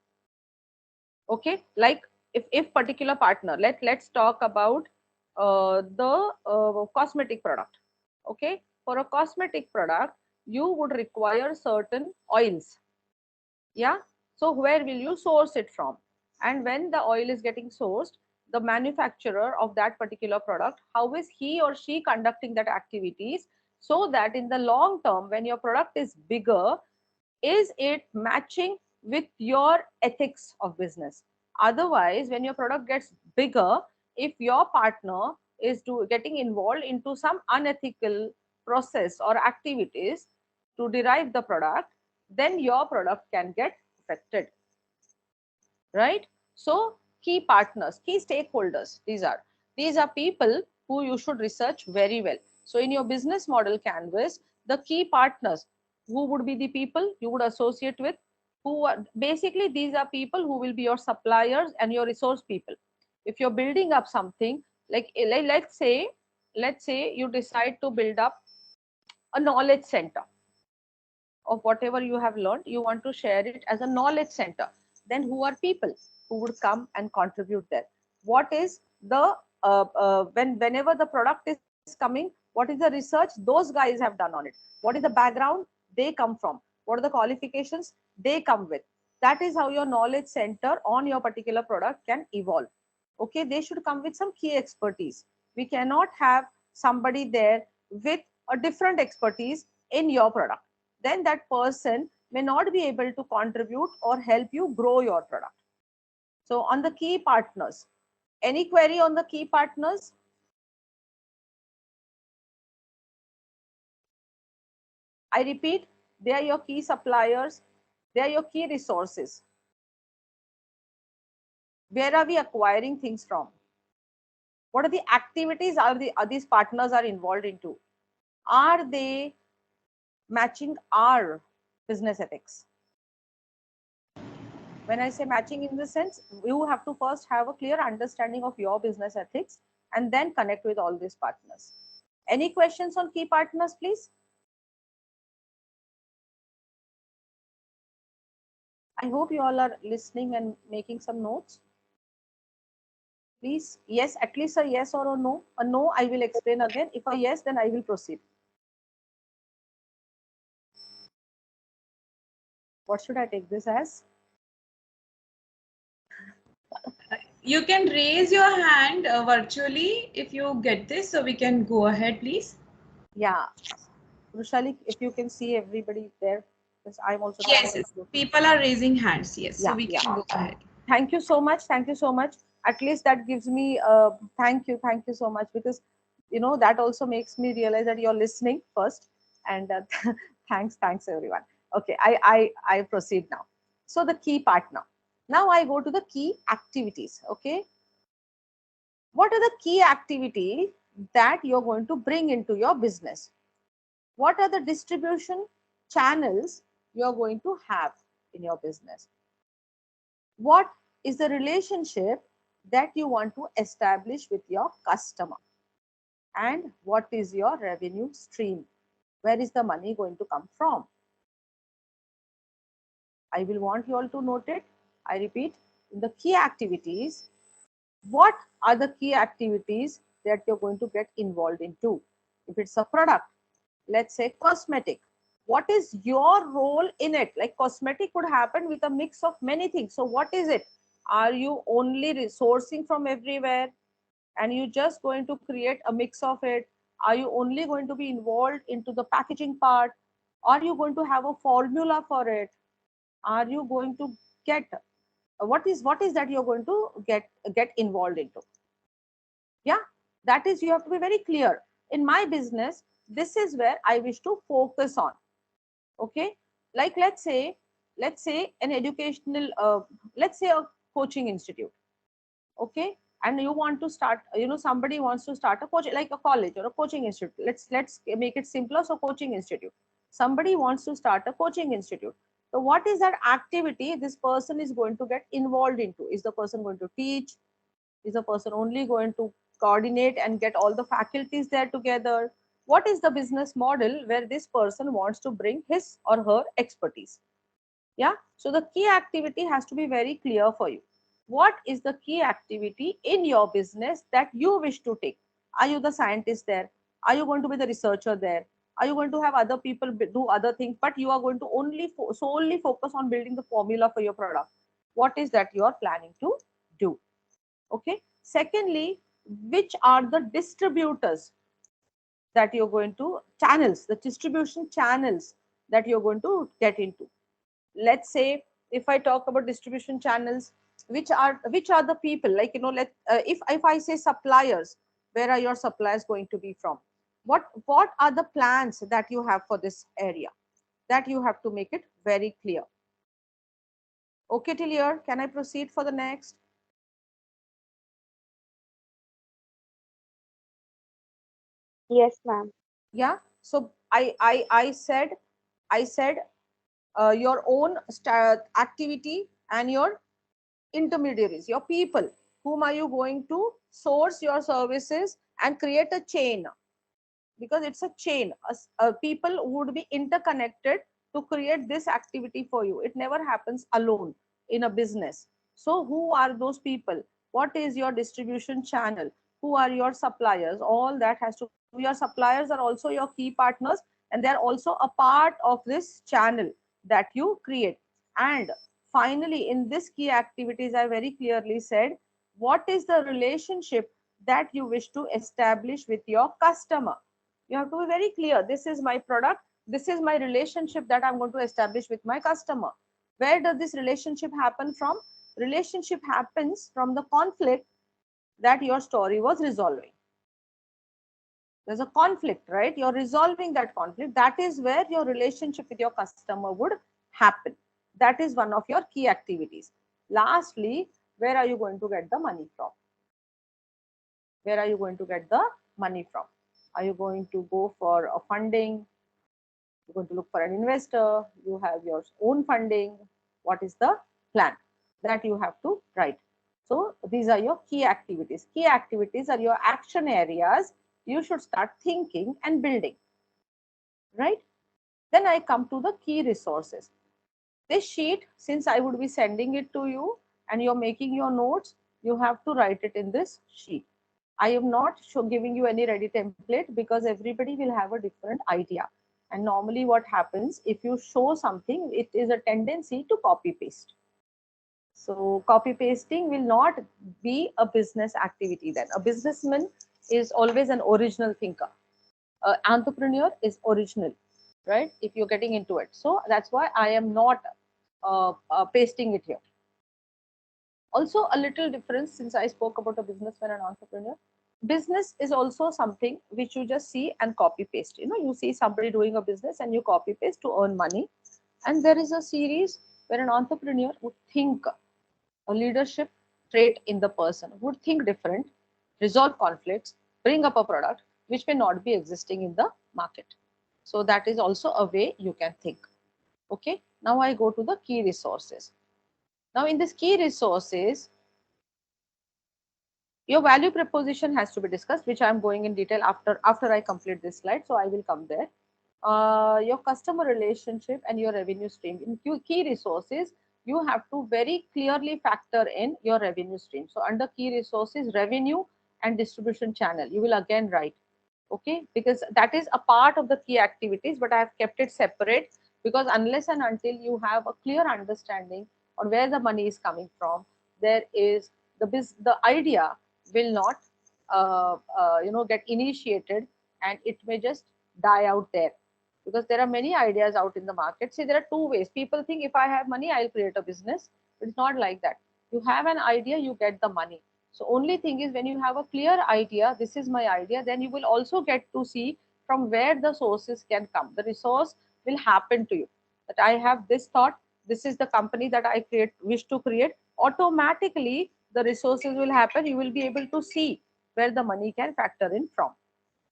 Okay, like if particular partner, let's talk about the cosmetic product. Okay, for a cosmetic product you would require certain oils. Yeah, so where will you source it from? And when the oil is getting sourced, the manufacturer of that particular product, how is he or she conducting that activities, so that in the long term when your product is bigger, is it matching with your ethics of business? Otherwise, when your product gets bigger, if your partner is getting involved into some unethical process or activities to derive the product, then your product can get affected, right? So key partners, key stakeholders, these are people who you should research very well. So in your business model canvas, the key partners, who would be the people you would associate with, who are basically, these are people who will be your suppliers and your resource people. If you're building up something, let's say you decide to build up a knowledge center of whatever you have learned, you want to share it as a knowledge center. Then who are people who would come and contribute there? What is the whenever the product is coming, what is the research those guys have done on it? What is the background they come from? What are the qualifications they come with? That is how your knowledge center on your particular product can evolve. Okay, they should come with some key expertise. We cannot have somebody there with a different expertise in your product. Then that person may not be able to contribute or help you grow your product. So on the key partners, any query on the key partners? I repeat, they are your key suppliers, they are your key resources. Where are we acquiring things from? What are the activities are these partners are involved into? Are they matching our business ethics? When I say matching, in the sense, you have to first have a clear understanding of your business ethics and then connect with all these partners. Any questions on key partners, please? I hope you all are listening and making some notes. Please, yes, at least a yes or a no. A no, I will explain again. If a yes, then I will proceed. What should I take this as? You can raise your hand virtually if you get this, so we can go ahead, please. Yeah, Rushali, if you can see everybody there, because I'm also. Yes, people are raising hands. Yes, yeah, so we can go ahead. Thank you so much. Thank you so much. At least that gives me thank you so much, because that also makes me realize that you're listening first. And thanks everyone. Okay, I proceed now. So the key partner. Now I go to the key activities. Okay, what are the key activities that you're going to bring into your business? What are the distribution channels you're going to have in your business? What is the relationship that you want to establish with your customer? And what is your revenue stream? Where is the money going to come from? I will want you all to note it. I repeat, in the key activities, what are the key activities that you're going to get involved into? If it's a product, let's say cosmetic, what is your role in it? Like cosmetic could happen with a mix of many things. So what is it? Are you only resourcing from everywhere and you just going to create a mix of it? Are you only going to be involved into the packaging part? Are you going to have a formula for it? Are you going to get what is that you're going to get involved into? Yeah, that is, you have to be very clear. In my business, this is where I wish to focus on. Okay, like let's say an educational let's say a coaching institute. Okay, and you want to start, somebody wants to start a coach, like a college or a coaching institute. Let's make it simpler. So coaching institute, somebody wants to start a coaching institute. So what is that activity this person is going to get involved into? Is the person going to teach? Is the person only going to coordinate and get all the faculties there together? What is the business model where this person wants to bring his or her expertise? Yeah, so the key activity has to be very clear for you. What is the key activity in your business that you wish to take? Are you the scientist there? Are you going to be the researcher there? Are you going to have other people do other things, but you are going to only solely focus on building the formula for your product? What is that you are planning to do? Okay, secondly, which are the distributors that you're going to, channels, the distribution channels that you're going to get into? Let's say, if I talk about distribution channels, which are the people, like, if I say suppliers, where are your suppliers going to be from? What are the plans that you have for this area? That you have to make it very clear. Okay, till here, can I proceed for the next? Yes, ma'am. Yeah, so I said your own activity and your intermediaries, your people, whom are you going to source your services and create a chain? Because it's a chain. People would be interconnected to create this activity for you. It never happens alone in a business. So who are those people? What is your distribution channel? Who are your suppliers? All that has to, your suppliers are also your key partners, and they're also a part of this channel that you create. And finally, in this key activities, I very clearly said, what is the relationship that you wish to establish with your customer? You have to be very clear. This is my product. This is my relationship that I'm going to establish with my customer. Where does this relationship happen from? Relationship happens from the conflict that your story was resolving. There's a conflict, right? You're resolving that conflict. That is where your relationship with your customer would happen. That is one of your key activities. Lastly, where are you going to get the money from? Where are you going to get the money from? Are you going to go for a funding? You're going to look for an investor? You have your own funding? What is the plan that you have to write? So these are your key activities. Key activities are your action areas you should start thinking and building, right? Then I come to the key resources. This sheet, since I would be sending it to you and you're making your notes, you have to write it in this sheet. I am not giving you any ready template because everybody will have a different idea. And normally what happens, if you show something, it is a tendency to copy paste. So copy pasting will not be a business activity then. A businessman is always an original thinker. An entrepreneur is original, right? If you're getting into it. So that's why I am not pasting it here. Also, a little difference, since I spoke about a businessman and entrepreneur. Business is also something which you just see and copy paste. You see somebody doing a business and you copy paste to earn money. And there is a series where an entrepreneur would think, a leadership trait in the person would think different, resolve conflicts, bring up a product which may not be existing in the market. So that is also a way you can think. Okay, now I go to the key resources. Now in this key resources, your value proposition has to be discussed, which I am going in detail after I complete this slide. So I will come there. Your customer relationship and your revenue stream. In key resources, you have to very clearly factor in your revenue stream. So under key resources, revenue and distribution channel, you will again write, okay, because that is a part of the key activities, but I have kept it separate because unless and until you have a clear understanding on where the money is coming from, there is the idea will not get initiated, and it may just die out there, because there are many ideas out in the market. See, there are two ways. People think if I have money, I'll create a business. It's not like that. You have an idea, you get the money. So only thing is, when you have a clear idea, this is my idea, then you will also get to see from where the sources can come. The resource will happen to you, that I have this thought, this is the company that I wish to create. Automatically the resources will happen. You will be able to see where the money can factor in from.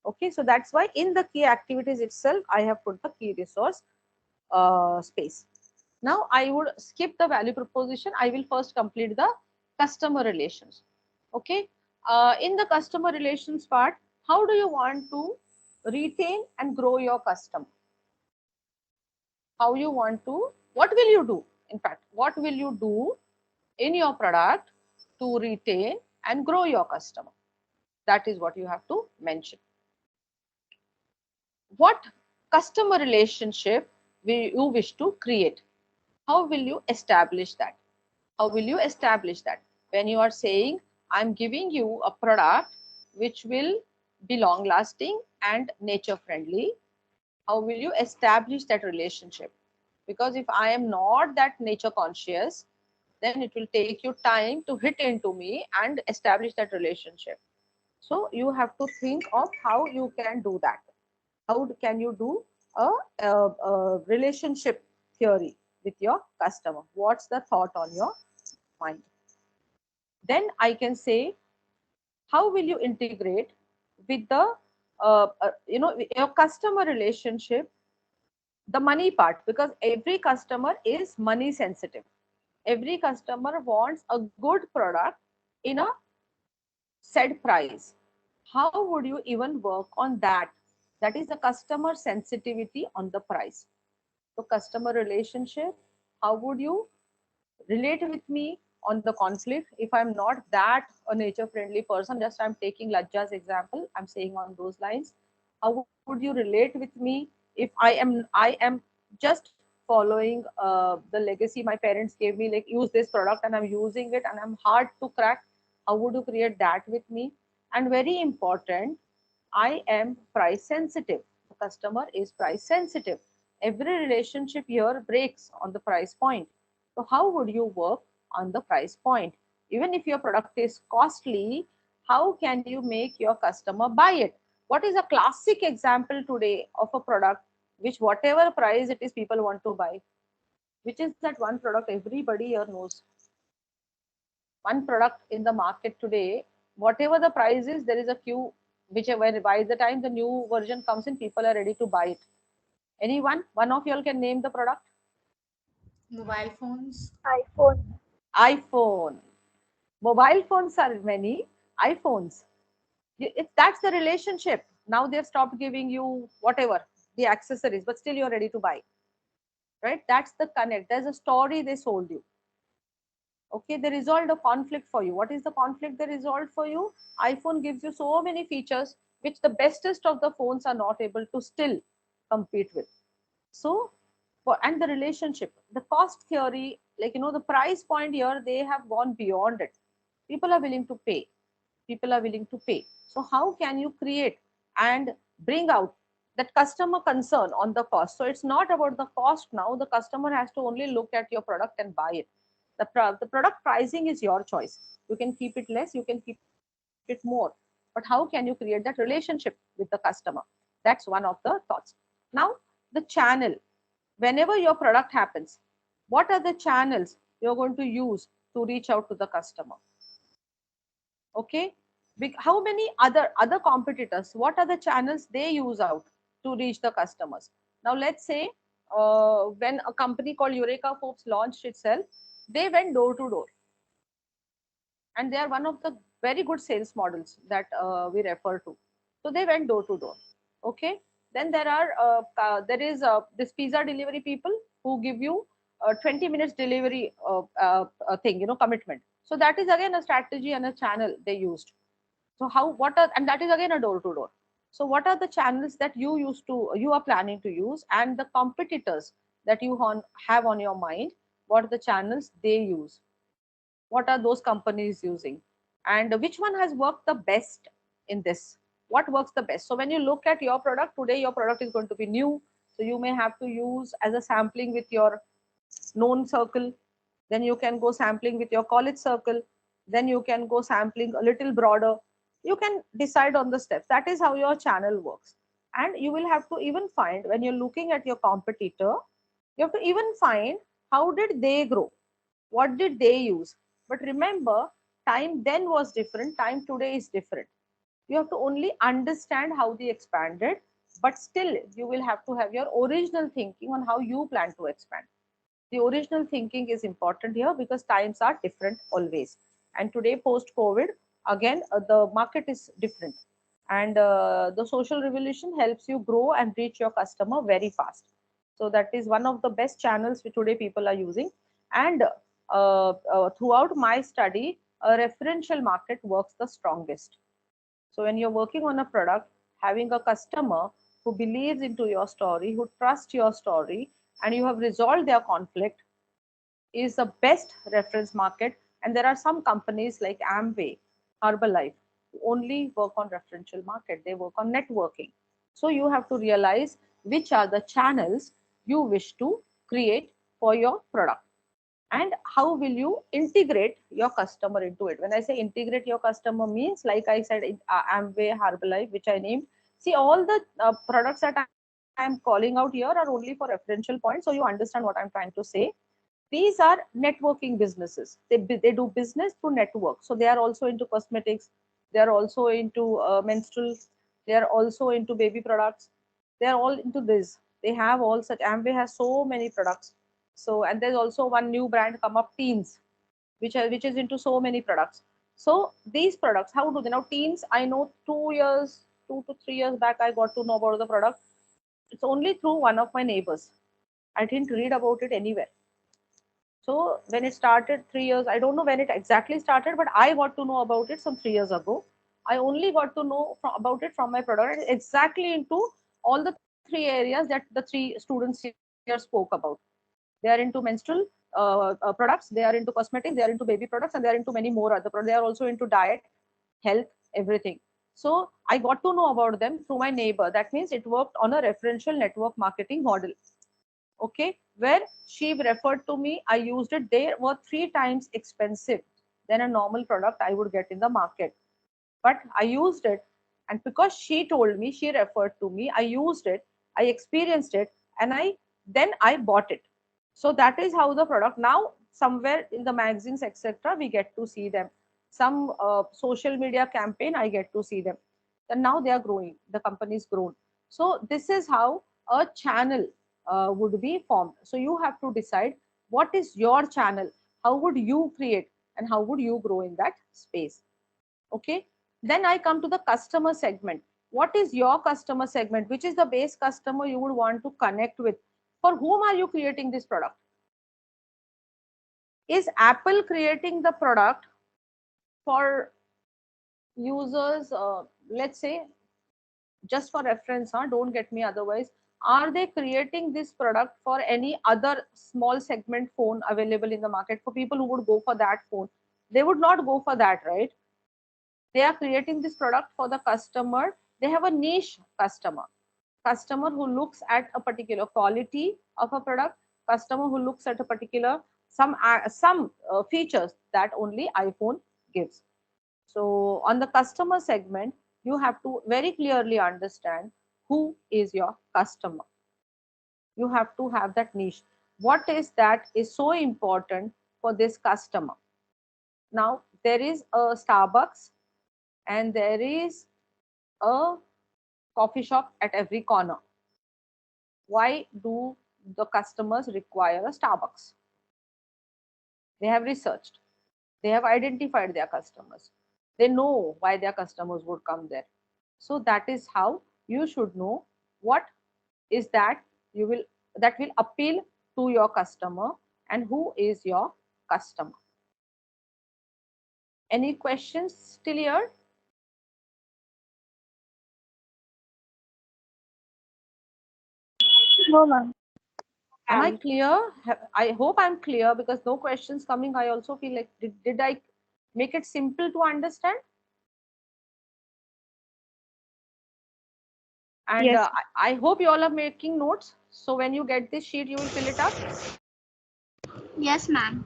Okay, so that's why in the key activities itself, I have put the key resource space. Now I would skip the value proposition. I will first complete the customer relations. Okay, in the customer relations part, how do you want to retain and grow your customer? How you want to, what will you do? In fact, what will you do in your product to retain and grow your customer? That is what you have to mention. What customer relationship you wish to create? How will you establish that? How will you establish that? When you are saying, I'm giving you a product which will be long lasting and nature friendly, how will you establish that relationship? Because if I am not that nature conscious, then it will take you time to hit into me and establish that relationship. So you have to think of how you can do that. How can you do a relationship theory with your customer? What's the thought on your mind? Then I can say, how will you integrate with the your customer relationship, the money part, because every customer is money sensitive. Every customer wants a good product in a said price. How would you even work on that? That is the customer sensitivity on the price. So customer relationship, how would you relate with me on the conflict? If I'm not that a nature friendly person, just I'm taking Lajja's example, I'm saying on those lines, how would you relate with me if I am just following the legacy my parents gave me, like use this product and I'm using it and I'm hard to crack? How would you create that with me? And very important, I am price sensitive. The customer is price sensitive. Every relationship here breaks on the price point. So how would you work on the price point? Even if your product is costly, how can you make your customer buy it? What is a classic example today of a product which whatever price it is, people want to buy? Which is that one product everybody here knows? One product in the market today, whatever the price is, there is a queue, whichever by the time the new version comes in, people are ready to buy it. Anyone? One of you all can name the product? Mobile phones. iPhone. iPhone. Mobile phones are many. iPhones. That's the relationship. Now they've stopped giving you whatever the accessories, but still you're ready to buy. Right? That's the connect. There's a story they sold you. Okay, they resolved a conflict for you. What is the conflict they resolved for you? iPhone gives you so many features which the bestest of the phones are not able to still compete with. So and the relationship, the cost theory, like the price point here, they have gone beyond it. People are willing to pay. People are willing to pay. So how can you create and bring out that customer concern on the cost? So it's not about the cost now. The customer has to only look at your product and buy it. The product pricing is your choice. You can keep it less, you can keep it more. But how can you create that relationship with the customer? That's one of the thoughts. Now, the channel. Whenever your product happens, what are the channels you're going to use to reach out to the customer? Okay, how many other competitors, what are the channels they use out to reach the customers? Now let's say when a company called Eureka Forbes launched itself, they went door to door, and they are one of the very good sales models that we refer to. So they went door to door. Okay, then there is this pizza delivery people who give you 20 minutes delivery thing, commitment. So that is again a strategy and a channel they used. So and that is again a door to door. So what are the channels that you are planning to use, and the competitors that you have on your mind, what are the channels they use? What are those companies using? And which one has worked the best in this? What works the best? So when you look at your product today, your product is going to be new. So you may have to use as a sampling with your known circle. Then you can go sampling with your college circle. Then you can go sampling a little broader. You can decide on the steps. That is how your channel works. And you will have to even find, when you're looking at your competitor, you have to even find how did they grow, what did they use. But remember, time then was different, time today is different. You have to only understand how they expanded, but still you will have to have your original thinking on how you plan to expand. The original thinking is important here because times are different always. And today, post COVID, again, the market is different. And the social revolution helps you grow and reach your customer very fast. So that is one of the best channels which today people are using. And throughout my study, a referential market works the strongest. So when you're working on a product, having a customer who believes into your story, who trusts your story, and you have resolved their conflict is the best reference market. And there are some companies like Amway, Herbalife, who only work on referential market. They work on networking. So you have to realize which are the channels you wish to create for your product and how will you integrate your customer into it. When I say integrate your customer means, like I said, Amway, Herbalife, which I named. See, all the products that I am calling out here are only for referential points, so you understand what I'm trying to say. These are networking businesses. They do business through network. So they are also into cosmetics, they are also into menstrual, they are also into baby products, they are all into this. They have all such. Amway has so many products. So, and there's also one new brand come up, Teens, which is into so many products. So these products, how do they now? Teens, I know 2 years, 2 to 3 years back, I got to know about the product. It's only through one of my neighbors. I didn't read about it anywhere. So when it started 3 years, I don't know when it exactly started, but I got to know about it some 3 years ago. I only got to know about it from my product exactly into all the three areas that the three students here spoke about. They are into menstrual products, they are into cosmetics, they are into baby products, and they are into many more other products. They are also into diet, health, everything. So I got to know about them through my neighbor. That means it worked on a referential network marketing model. Okay, where she referred to me, I used it. They were 3 times expensive than a normal product I would get in the market, but I used it. And because she told me, she referred to me, I used it, I experienced it, and I bought it. So that is how the product now, somewhere in the magazines, etc., we get to see them. Some social media campaign, I get to see them. And now they are growing, the company is grown. So this is how a channel would be formed. So you have to decide what is your channel, how would you create, and how would you grow in that space. Okay, then I come to the customer segment. What is your customer segment? Which is the base customer you would want to connect with? For whom are you creating this product? Is Apple creating the product for users, let's say, just for reference, huh? Don't get me otherwise. Are they creating this product for any other small segment phone available in the market, for people who would go for that phone? They would not go for that, right? They are creating this product for the customer. They have a niche customer who looks at a particular quality of a product, customer who looks at a particular some features that only iPhone gives. So on the customer segment, you have to very clearly understand who is your customer. You have to have that niche. What is that is so important for this customer? Now there is a Starbucks and there is a coffee shop at every corner. Why do the customers require a Starbucks? They have researched, they have identified their customers, they know why their customers would come there. So that is how you should know what is that you will that will appeal to your customer and who is your customer. Any questions till here? No, ma'am. Am I clear? I hope I'm clear, because no questions coming. I also feel like, did I make it simple to understand? And Yes. I hope you all are making notes. So when you get this sheet, you will fill it up. Yes, ma'am.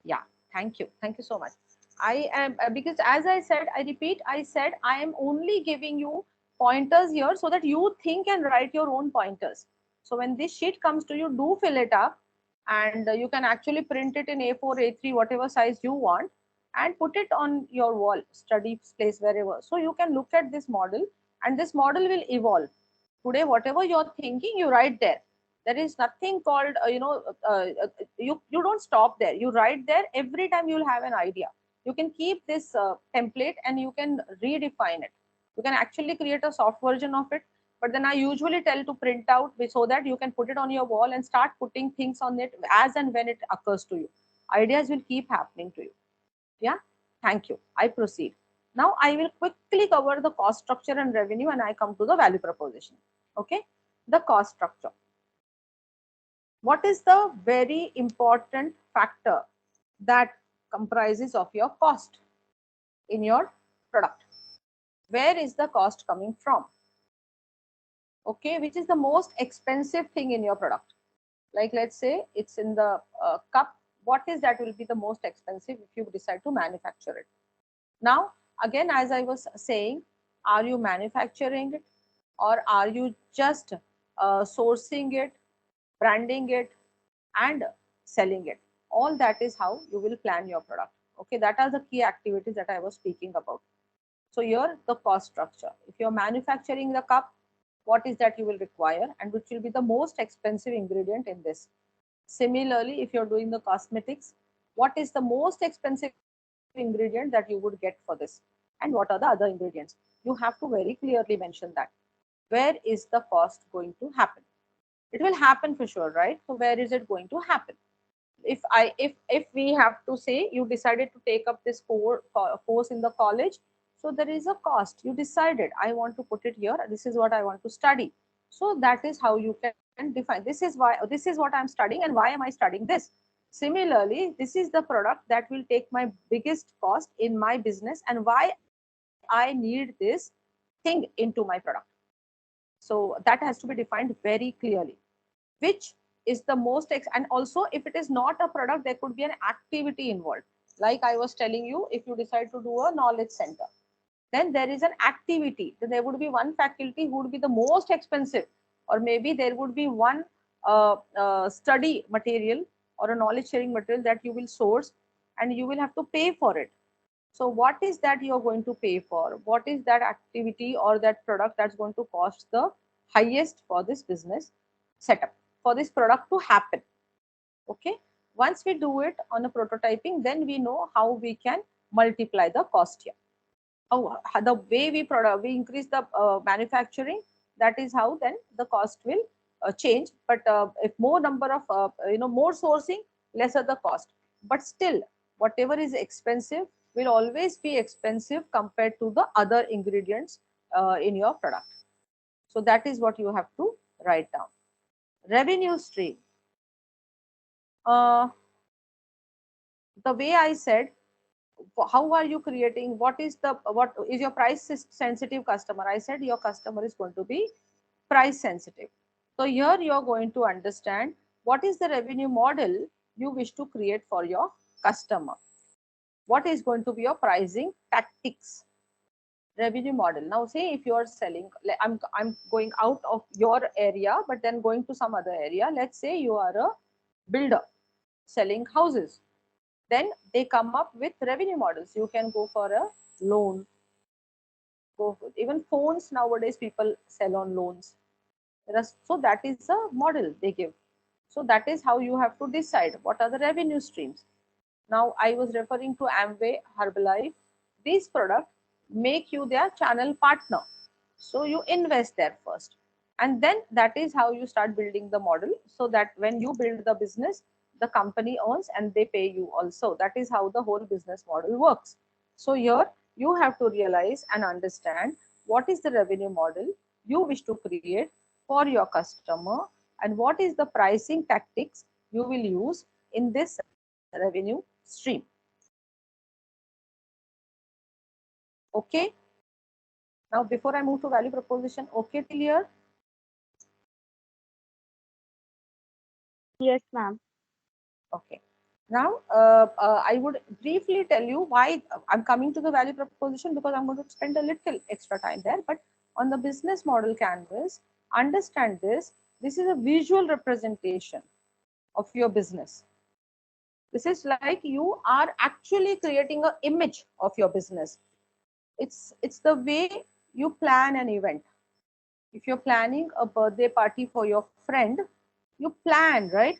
Yeah, thank you. Thank you so much. I am, because as I said, I repeat, I said I am only giving you pointers here so that you think and write your own pointers. So when this sheet comes to you, do fill it up, and you can actually print it in A4, A3, whatever size you want, and put it on your wall, study place, wherever. So you can look at this model, and this model will evolve. Today, whatever you're thinking, you write there. There is nothing called, you don't stop there. You write there. Every time you'll have an idea. You can keep this template and you can redefine it. You can actually create a soft version of it. But then I usually tell to print out so that you can put it on your wall and start putting things on it as and when it occurs to you. Ideas will keep happening to you. Yeah, thank you. I proceed. Now I will quickly cover the cost structure and revenue, and I come to the value proposition. Okay, the cost structure. What is the very important factor that comprises of your cost in your product? Where is the cost coming from? Okay, which is the most expensive thing in your product? Like, let's say it's in the cup. What is that will be the most expensive if you decide to manufacture it? Now, again, as I was saying, are you manufacturing it, or are you just sourcing it, branding it, and selling it? All that is how you will plan your product. Okay, that are the key activities that I was speaking about. So here, the cost structure. If you're manufacturing the cup, what is that you will require, and which will be the most expensive ingredient in this? Similarly, if you're doing the cosmetics, what is the most expensive ingredient that you would get for this, and what are the other ingredients? You have to very clearly mention that. Where is the cost going to happen? It will happen for sure, right? So where is it going to happen? If we have to say you decided to take up this course in the college, so there is a cost. You decided, I want to put it here, this is what I want to study. So that is how you can define, this is what I'm studying and why am I studying this. Similarly, this is the product that will take my biggest cost in my business, and why I need this thing into my product. So that has to be defined very clearly. Which is the and also, if it is not a product, there could be an activity involved. Like I was telling you, if you decide to do a knowledge center, then there is an activity. Then there would be one faculty who would be the most expensive, or maybe there would be one study material or a knowledge sharing material that you will source, and you will have to pay for it. So what is that you're going to pay for? What is that activity or that product that's going to cost the highest for this business setup, for this product to happen? Okay. Once we do it on a prototyping, then we know how we can multiply the cost here. The way we increase the manufacturing, that is how then the cost will change. But if more number of more sourcing, lesser the cost. But still, whatever is expensive will always be expensive compared to the other ingredients in your product. So that is what you have to write down. Revenue stream. uh, the way I said, how are you creating, what is your price sensitive customer? I said your customer is going to be price sensitive. So here you are going to understand what is the revenue model you wish to create for your customer. What is going to be your pricing tactics? Revenue model. Now say if you are selling, I'm going out of your area but then going to some other area. Let's say you are a builder selling houses. Then they come up with revenue models. You can go for a loan, even phones nowadays people sell on loans. So that is a model they give. So that is how you have to decide what are the revenue streams. Now I was referring to Amway, Herbalife. These products make you their channel partner. So you invest there first. And then that is how you start building the model, so that when you build the business, the company owns and they pay you also. That is how the whole business model works. So here you have to realize and understand what is the revenue model you wish to create for your customer, and what is the pricing tactics you will use in this revenue stream. Okay. Now, before I move to value proposition, okay till here? Yes, ma'am. Okay. Now, I would briefly tell you why I'm coming to the value proposition, because I'm going to spend a little extra time there. But on the business model canvas, understand this. This is a visual representation of your business. This is like you are actually creating an image of your business. It's the way you plan an event. If you're planning a birthday party for your friend, you plan, right?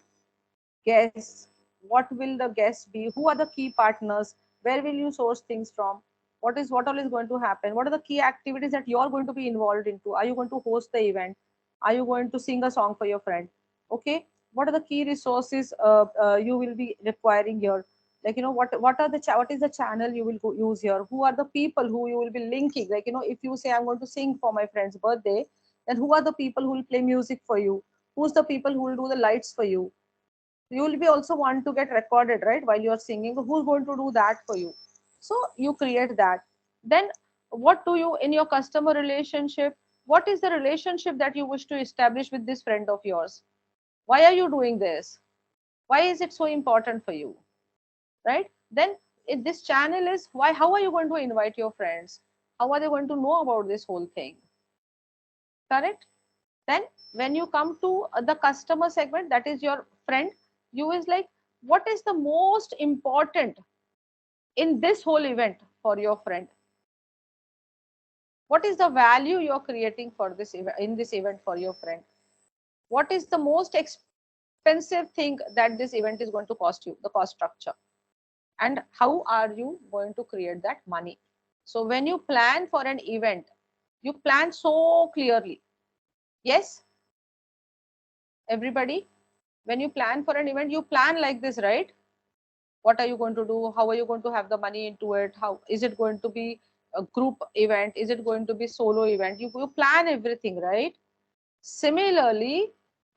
Guests, what will the guests be, who are the key partners, where will you source things from, what all is going to happen, what are the key activities that you're going to be involved into, are you going to host the event, are you going to sing a song for your friend, okay, what are the key resources you will be requiring here, like what is the channel you will use here, who are the people who you will be linking, like if you say I'm going to sing for my friend's birthday, then who are the people who will play music for you, who's the people who will do the lights for you, you will be also want to get recorded, right, while you are singing, who's going to do that for you, so you create that. Then what do you in your customer relationship, what is the relationship that you wish to establish with this friend of yours, why are you doing this, why is it so important for you, right? Then if this channel is why, how are you going to invite your friends, how are they going to know about this whole thing, correct? Then when you come to the customer segment, that is your friend, you is like, what is the most important in this whole event for your friend, what is the value you're creating for this event, in this event for your friend, what is the most expensive thing that this event is going to cost you, the cost structure, and how are you going to create that money. So when you plan for an event, you plan so clearly. Yes, everybody, when you plan for an event, you plan like this, right? What are you going to do, how are you going to have the money into it, how is it going to be a group event, is it going to be solo event, you plan everything, right? Similarly,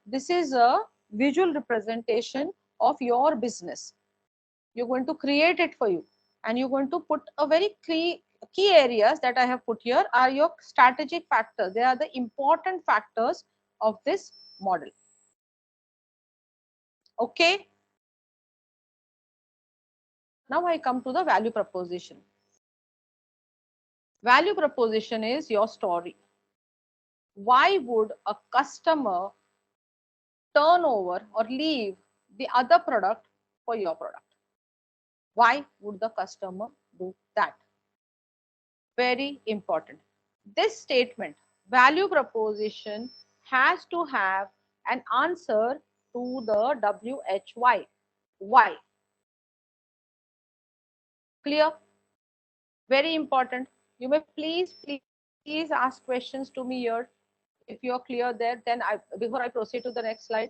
this is a visual representation of your business. You're going to create it for you, and you're going to put a very key areas that I have put here are your strategic factors. They are the important factors of this model. Okay. Now I come to the value proposition. Value proposition is your story. Why would a customer turn over or leave the other product for your product? Why would the customer do that? Very important. This statement, value proposition, has to have an answer to the WHY. Why? Clear? Very important. You may please ask questions to me here. If you are clear there, then before I proceed to the next slide.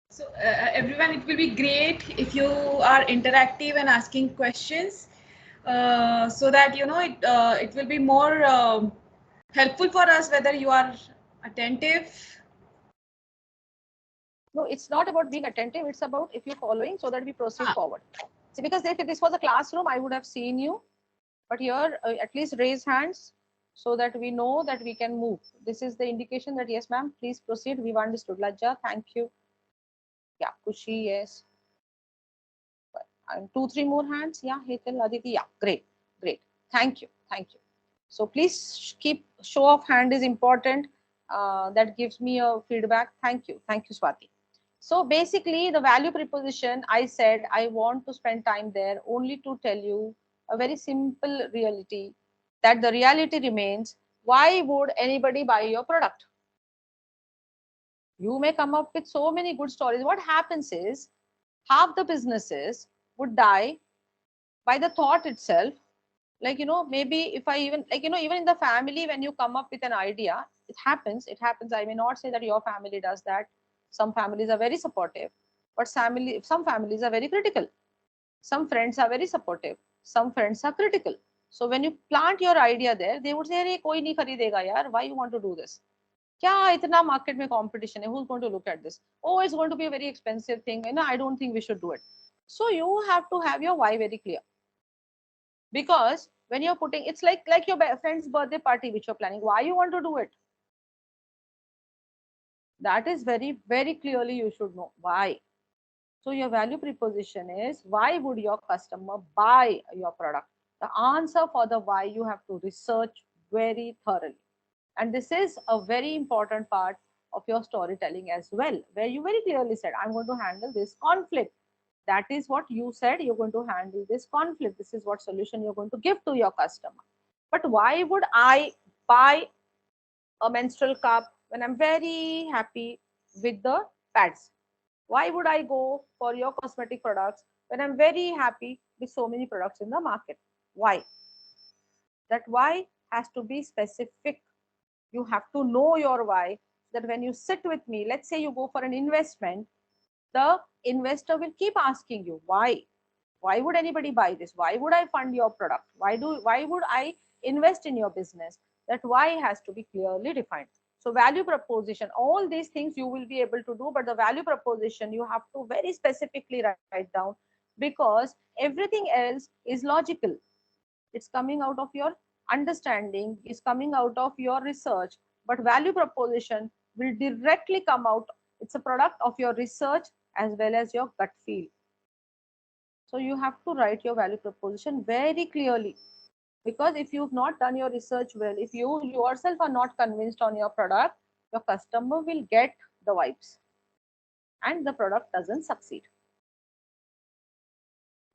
So everyone, it will be great if you are interactive and asking questions, so that it will be more helpful for us whether you are attentive. No, it's not about being attentive. It's about if you're following so that we proceed forward. See, because if this was a classroom, I would have seen you. But here, at least raise hands so that we know that we can move. This is the indication that, yes, ma'am, please proceed. We've understood. Lajja, thank you. Yeah, Kushi, yes. And 2-3 more hands. Yeah, Hetal, Aditi. Yeah, great, great. Thank you, thank you. So please keep show of hand is important. That gives me a feedback. Thank you, Swati. So basically, the value proposition, I said I want to spend time there only to tell you a very simple reality, that the reality remains, why would anybody buy your product? You may come up with so many good stories. What happens is half the businesses would die by the thought itself. Like, maybe if I even, like, even in the family, when you come up with an idea, it happens. I may not say that your family does that. Some families are very supportive, but some families are very critical. Some friends are very supportive, some friends are critical. So when you plant your idea there, they would say, "Arey, koi nahi kharidega yaar, why you want to do this?" क्या इतना market में competition है? Who's going to look at this? Oh, it's going to be a very expensive thing. You know, I don't think we should do it. So you have to have your why very clear. Because when you're putting, it's like your friend's birthday party which you're planning. Why you want to do it? That is very clearly you should know why. So your value proposition is why would your customer buy your product? The answer for the why you have to research very thoroughly. And this is a very important part of your storytelling as well, where you very clearly said, I'm going to handle this conflict. That is what you said, you're going to handle this conflict. This is what solution you're going to give to your customer. But why would I buy a menstrual cup when I'm very happy with the pads? Why would I go for your cosmetic products when I'm very happy with so many products in the market? Why? That why has to be specific. You have to know your why, that when you sit with me, let's say you go for an investment, the investor will keep asking you why would anybody buy this, why would I fund your product, why would I invest in your business? That why has to be clearly defined. So value proposition, all these things you will be able to do, but the value proposition you have to very specifically write down, because everything else is logical. It's coming out of your understanding, is coming out of your research, but value proposition will directly come out. It's a product of your research as well as your gut feel. So you have to write your value proposition very clearly, because if you've not done your research well, if you yourself are not convinced on your product, your customer will get the vibes and the product doesn't succeed.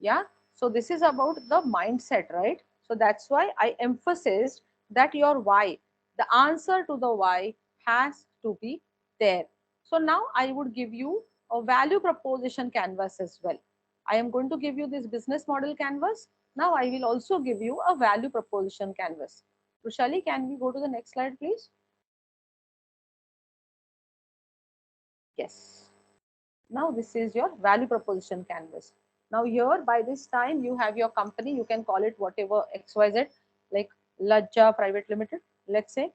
Yeah, so this is about the mindset, right? So that's why I emphasized that your why, the answer to the why has to be there. So now I would give you a value proposition canvas as well. I am going to give you this business model canvas. Now I will also give you a value proposition canvas. Rushali, can we go to the next slide, please? Yes. Now this is your value proposition canvas. Now here by this time you have your company, you can call it whatever XYZ, like Lajja Private Limited. Let's say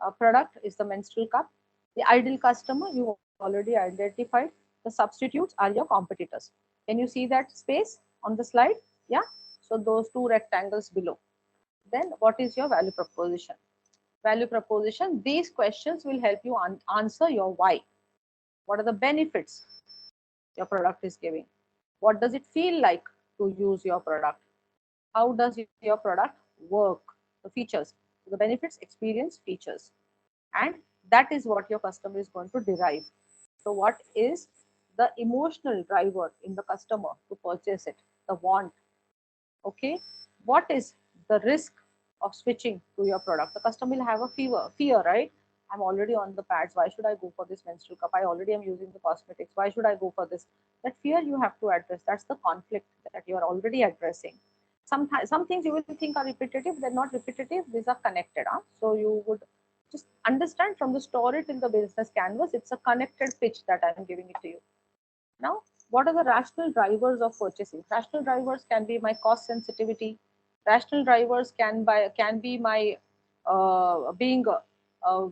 a product is the menstrual cup. The ideal customer you already identified. The substitutes are your competitors. Can you see that space on the slide? Yeah. So those two rectangles below. Then what is your value proposition? Value proposition, these questions will help you answer your why. What are the benefits your product is giving? What does it feel like to use your product? How does your product work? The features, the benefits, experience, features. And that is what your customer is going to derive. So what is the emotional driver in the customer to purchase it? The want. Okay. What is the risk of switching to your product? The customer will have a fear, right? I'm already on the pads. Why should I go for this menstrual cup? I already am using the cosmetics. Why should I go for this? That fear you have to address. That's the conflict that you are already addressing. Sometimes some things you will think are repetitive. They're not repetitive. These are connected. Huh? So you would just understand from the story till the business canvas. It's a connected pitch that I'm giving it to you. Now, what are the rational drivers of purchasing? Rational drivers can be my cost sensitivity. Rational drivers can be my being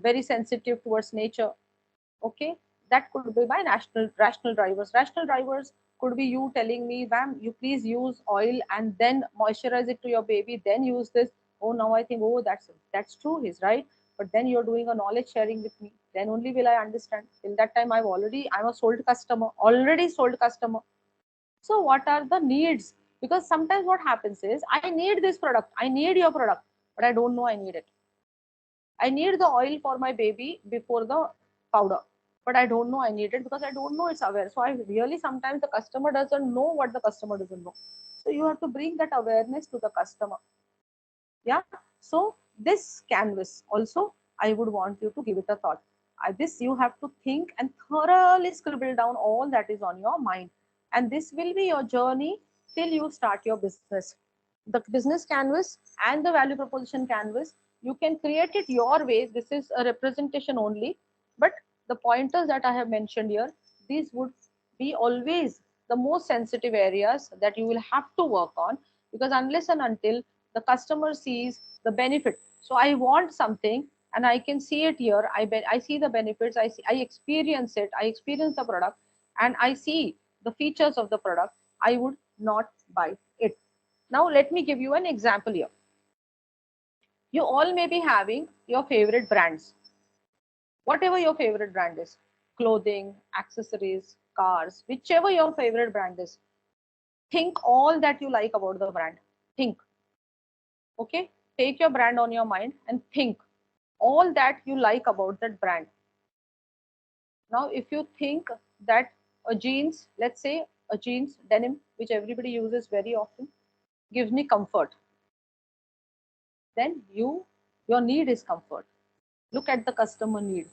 very sensitive towards nature. Okay, that could be my rational drivers. Rational drivers could be you telling me, "Ma'am, you please use oil and then moisturize it to your baby, then use this." Oh, now I think, oh, that's true. He's right. But then you're doing a knowledge sharing with me. Then only will I understand. Till that time, I'm a sold customer, already sold customer. So what are the needs? Because sometimes what happens is I need this product, I need your product, but I don't know I need it. I need the oil for my baby before the powder, but I don't know I need it because I don't know it's aware. So I really sometimes the customer doesn't know what the customer doesn't know. So you have to bring that awareness to the customer. Yeah. So this canvas also, I would want you to give it a thought. This you have to think and thoroughly scribble down all that is on your mind. And this will be your journey till you start your business. The business canvas and the value proposition canvas, you can create it your way. This is a representation only, but the pointers that I have mentioned here, these would be always the most sensitive areas that you will have to work on, because unless and until the customer sees the benefit. So I want something and I can see it here. I see the benefits. I experience it. I experience the product, and I see the features of the product. I would not buy it. Now let me give you an example here. You all may be having your favorite brands, whatever your favorite brand is, clothing, accessories, cars, whichever your favorite brand is. Think all that you like about the brand. Think. Okay, take your brand on your mind and think all that you like about that brand. Now if you think that a jeans, let's say a jeans denim, which everybody uses very often, gives me comfort, then your need is comfort. Look at the customer need.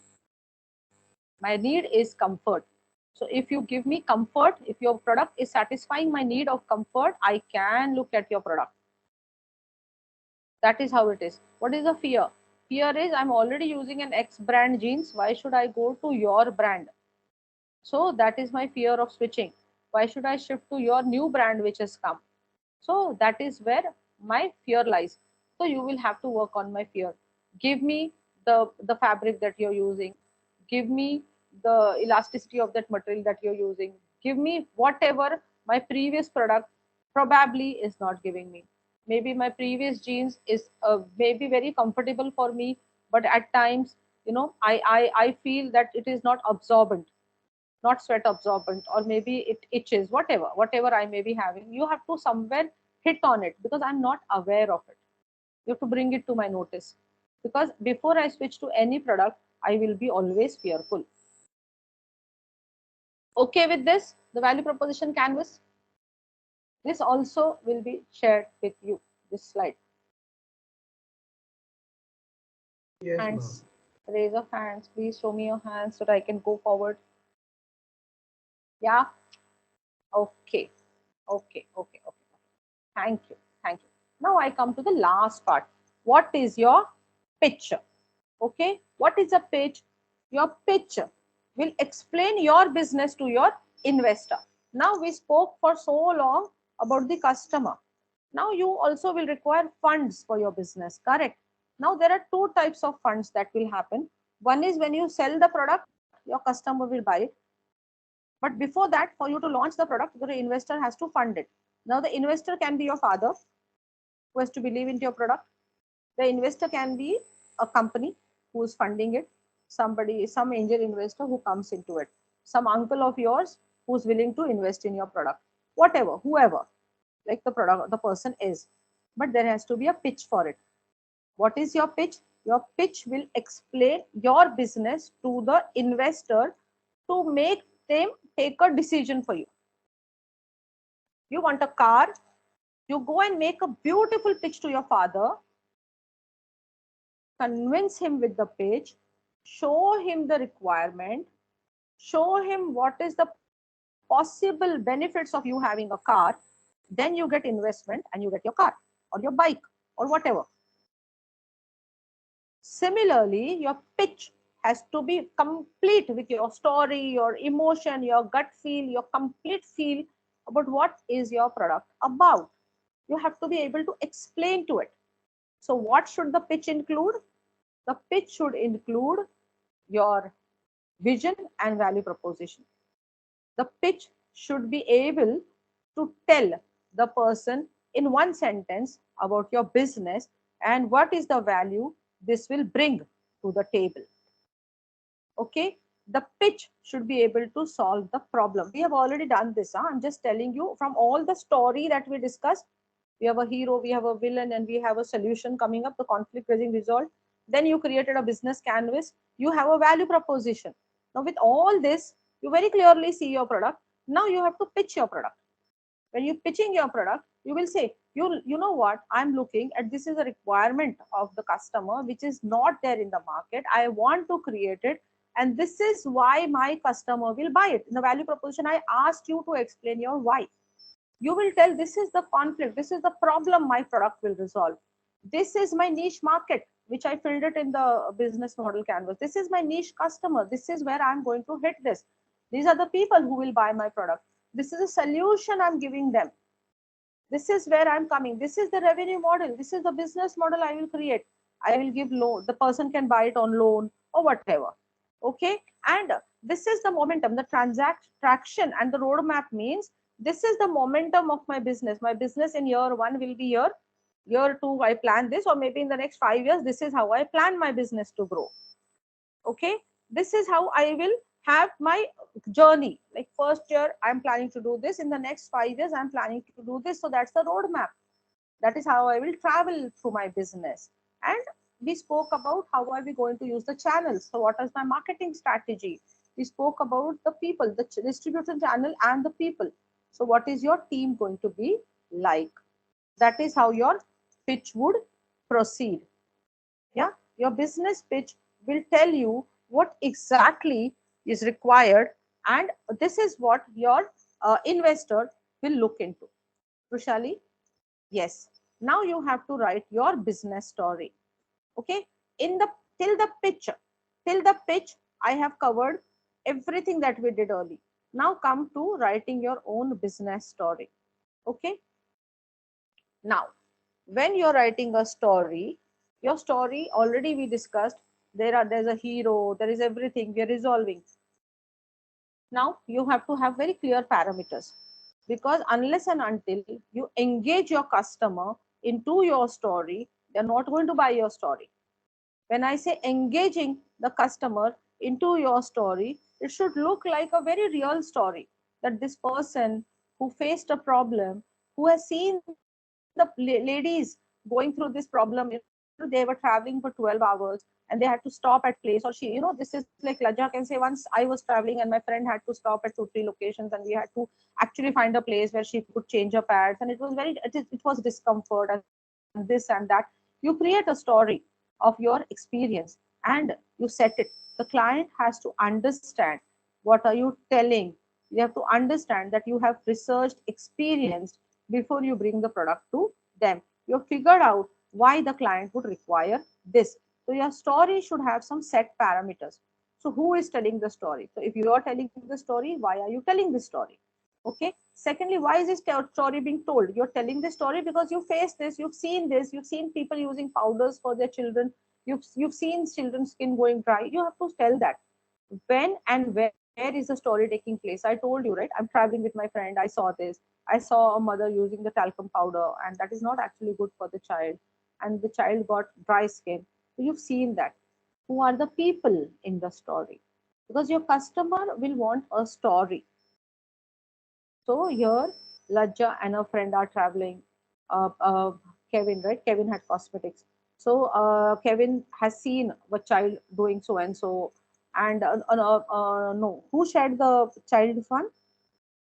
My need is comfort. So if you give me comfort, if your product is satisfying my need of comfort, I can look at your product. That is how it is. What is the fear? Fear is I'm already using an X brand jeans. Why should I go to your brand? So that is my fear of switching. Why should I shift to your new brand which has come? So that is where my fear lies. So you will have to work on my fear. Give me the fabric that you're using. Give me the elasticity of that material that you're using. Give me whatever my previous product probably is not giving me. Maybe my previous jeans is maybe very comfortable for me, but at times, I feel that it is not absorbent, not sweat absorbent, or maybe it itches, whatever I may be having. You have to somewhere hit on it because I'm not aware of it. You have to bring it to my notice, because before I switch to any product, I will be always fearful. Okay with this, the value proposition canvas? This also will be shared with you, this slide. Yes, ma'am. Hands, raise of hands, please show me your hands so that I can go forward. Yeah, okay, okay. Thank you. Thank you. Now I come to the last part. What is your pitch? Okay. What is a pitch? Your pitch will explain your business to your investor. Now we spoke for so long about the customer. Now you also will require funds for your business, correct? Now there are two types of funds that will happen. One is when you sell the product, your customer will buy it. But before that, for you to launch the product, the investor has to fund it. Now the investor can be your father, who has to believe into your product. The investor can be a company who is funding it, somebody, some angel investor who comes into it, some uncle of yours who's willing to invest in your product, whatever, whoever, like the product, the person is. But there has to be a pitch for it. What is your pitch? Your pitch will explain your business to the investor to make them take a decision for you. You want a car, you go and make a beautiful pitch to your father, convince him with the pitch, show him the requirement, show him what is the possible benefits of you having a car, then you get investment and you get your car or your bike or whatever. Similarly, your pitch has to be complete with your story, your emotion, your gut feel, your complete feel about what is your product about. You have to be able to explain to it. So what should the pitch include? The pitch should include your vision and value proposition. The pitch should be able to tell the person in one sentence about your business and what is the value this will bring to the table. Okay, the pitch should be able to solve the problem. We have already done this. I'm just telling you from all the story that we discussed. We have a hero, we have a villain, and we have a solution coming up, the conflict getting resolved. Then you created a business canvas. You have a value proposition. Now with all this, you very clearly see your product. Now you have to pitch your product. When you're pitching your product, you will say, you know what, I'm looking at, this is a requirement of the customer which is not there in the market. I want to create it, and this is why my customer will buy it. In the value proposition, I asked you to explain your why. You will tell, this is the conflict, this is the problem my product will resolve. This is my niche market, which I filled it in the business model canvas. This is my niche customer. This is where I'm going to hit this. These are the people who will buy my product. This is a solution I'm giving them. This is where I'm coming. This is the revenue model. This is the business model I will create. I will give loan, the person can buy it on loan or whatever. Okay, and this is the momentum, the traction and the roadmap means this is the momentum of my business. My business in year one will be year two I plan this, or maybe in the next 5 years this is how I plan my business to grow. Okay, this is how I will have my journey. Like first year I'm planning to do this, in the next 5 years I'm planning to do this. So that's the roadmap. That is how I will travel through my business. And we spoke about how are we going to use the channels. So what is my marketing strategy? We spoke about the people, the distribution channel and the people. So what is your team going to be like? That is how your pitch would proceed. Yeah, your business pitch will tell you what exactly is required, and this is what your investor will look into. Rushali, yes. Now you have to write your business story. Okay, in the till the pitch, I have covered everything that we did early. Now come to writing your own business story. Okay, now when you're writing a story, your story already we discussed, there's a hero, there is everything we are resolving. Now you have to have very clear parameters, because unless and until you engage your customer into your story, they're not going to buy your story. When I say engaging the customer into your story, it should look like a very real story, that this person who faced a problem, who has seen the ladies going through this problem, they were traveling for 12 hours and they had to stop at place, or she, this is like Laja can say, once I was traveling and my friend had to stop at 2 3 locations and we had to actually find a place where she could change her pads, and it was it was discomfort and this and that. You create a story of your experience and you set it. The client has to understand what are you telling. You have to understand that you have researched, experienced before you bring the product to them. You have figured out why the client would require this. So your story should have some set parameters. So who is telling the story? So if you are telling the story, why are you telling the story? Okay. Secondly, why is this story being told? You're telling the story because you face this, you've seen people using powders for their children, you've seen children's skin going dry. You have to tell that. When and where is the story taking place? I told you, right? I'm traveling with my friend, I saw this. I saw a mother using the talcum powder, and that is not actually good for the child, and the child got dry skin. So you've seen that. Who are the people in the story? Because your customer will want a story. So here, Lajja and her friend are traveling. Kevin, right? Kevin had cosmetics. So Kevin has seen a child doing so and so. And no, who shared the child one?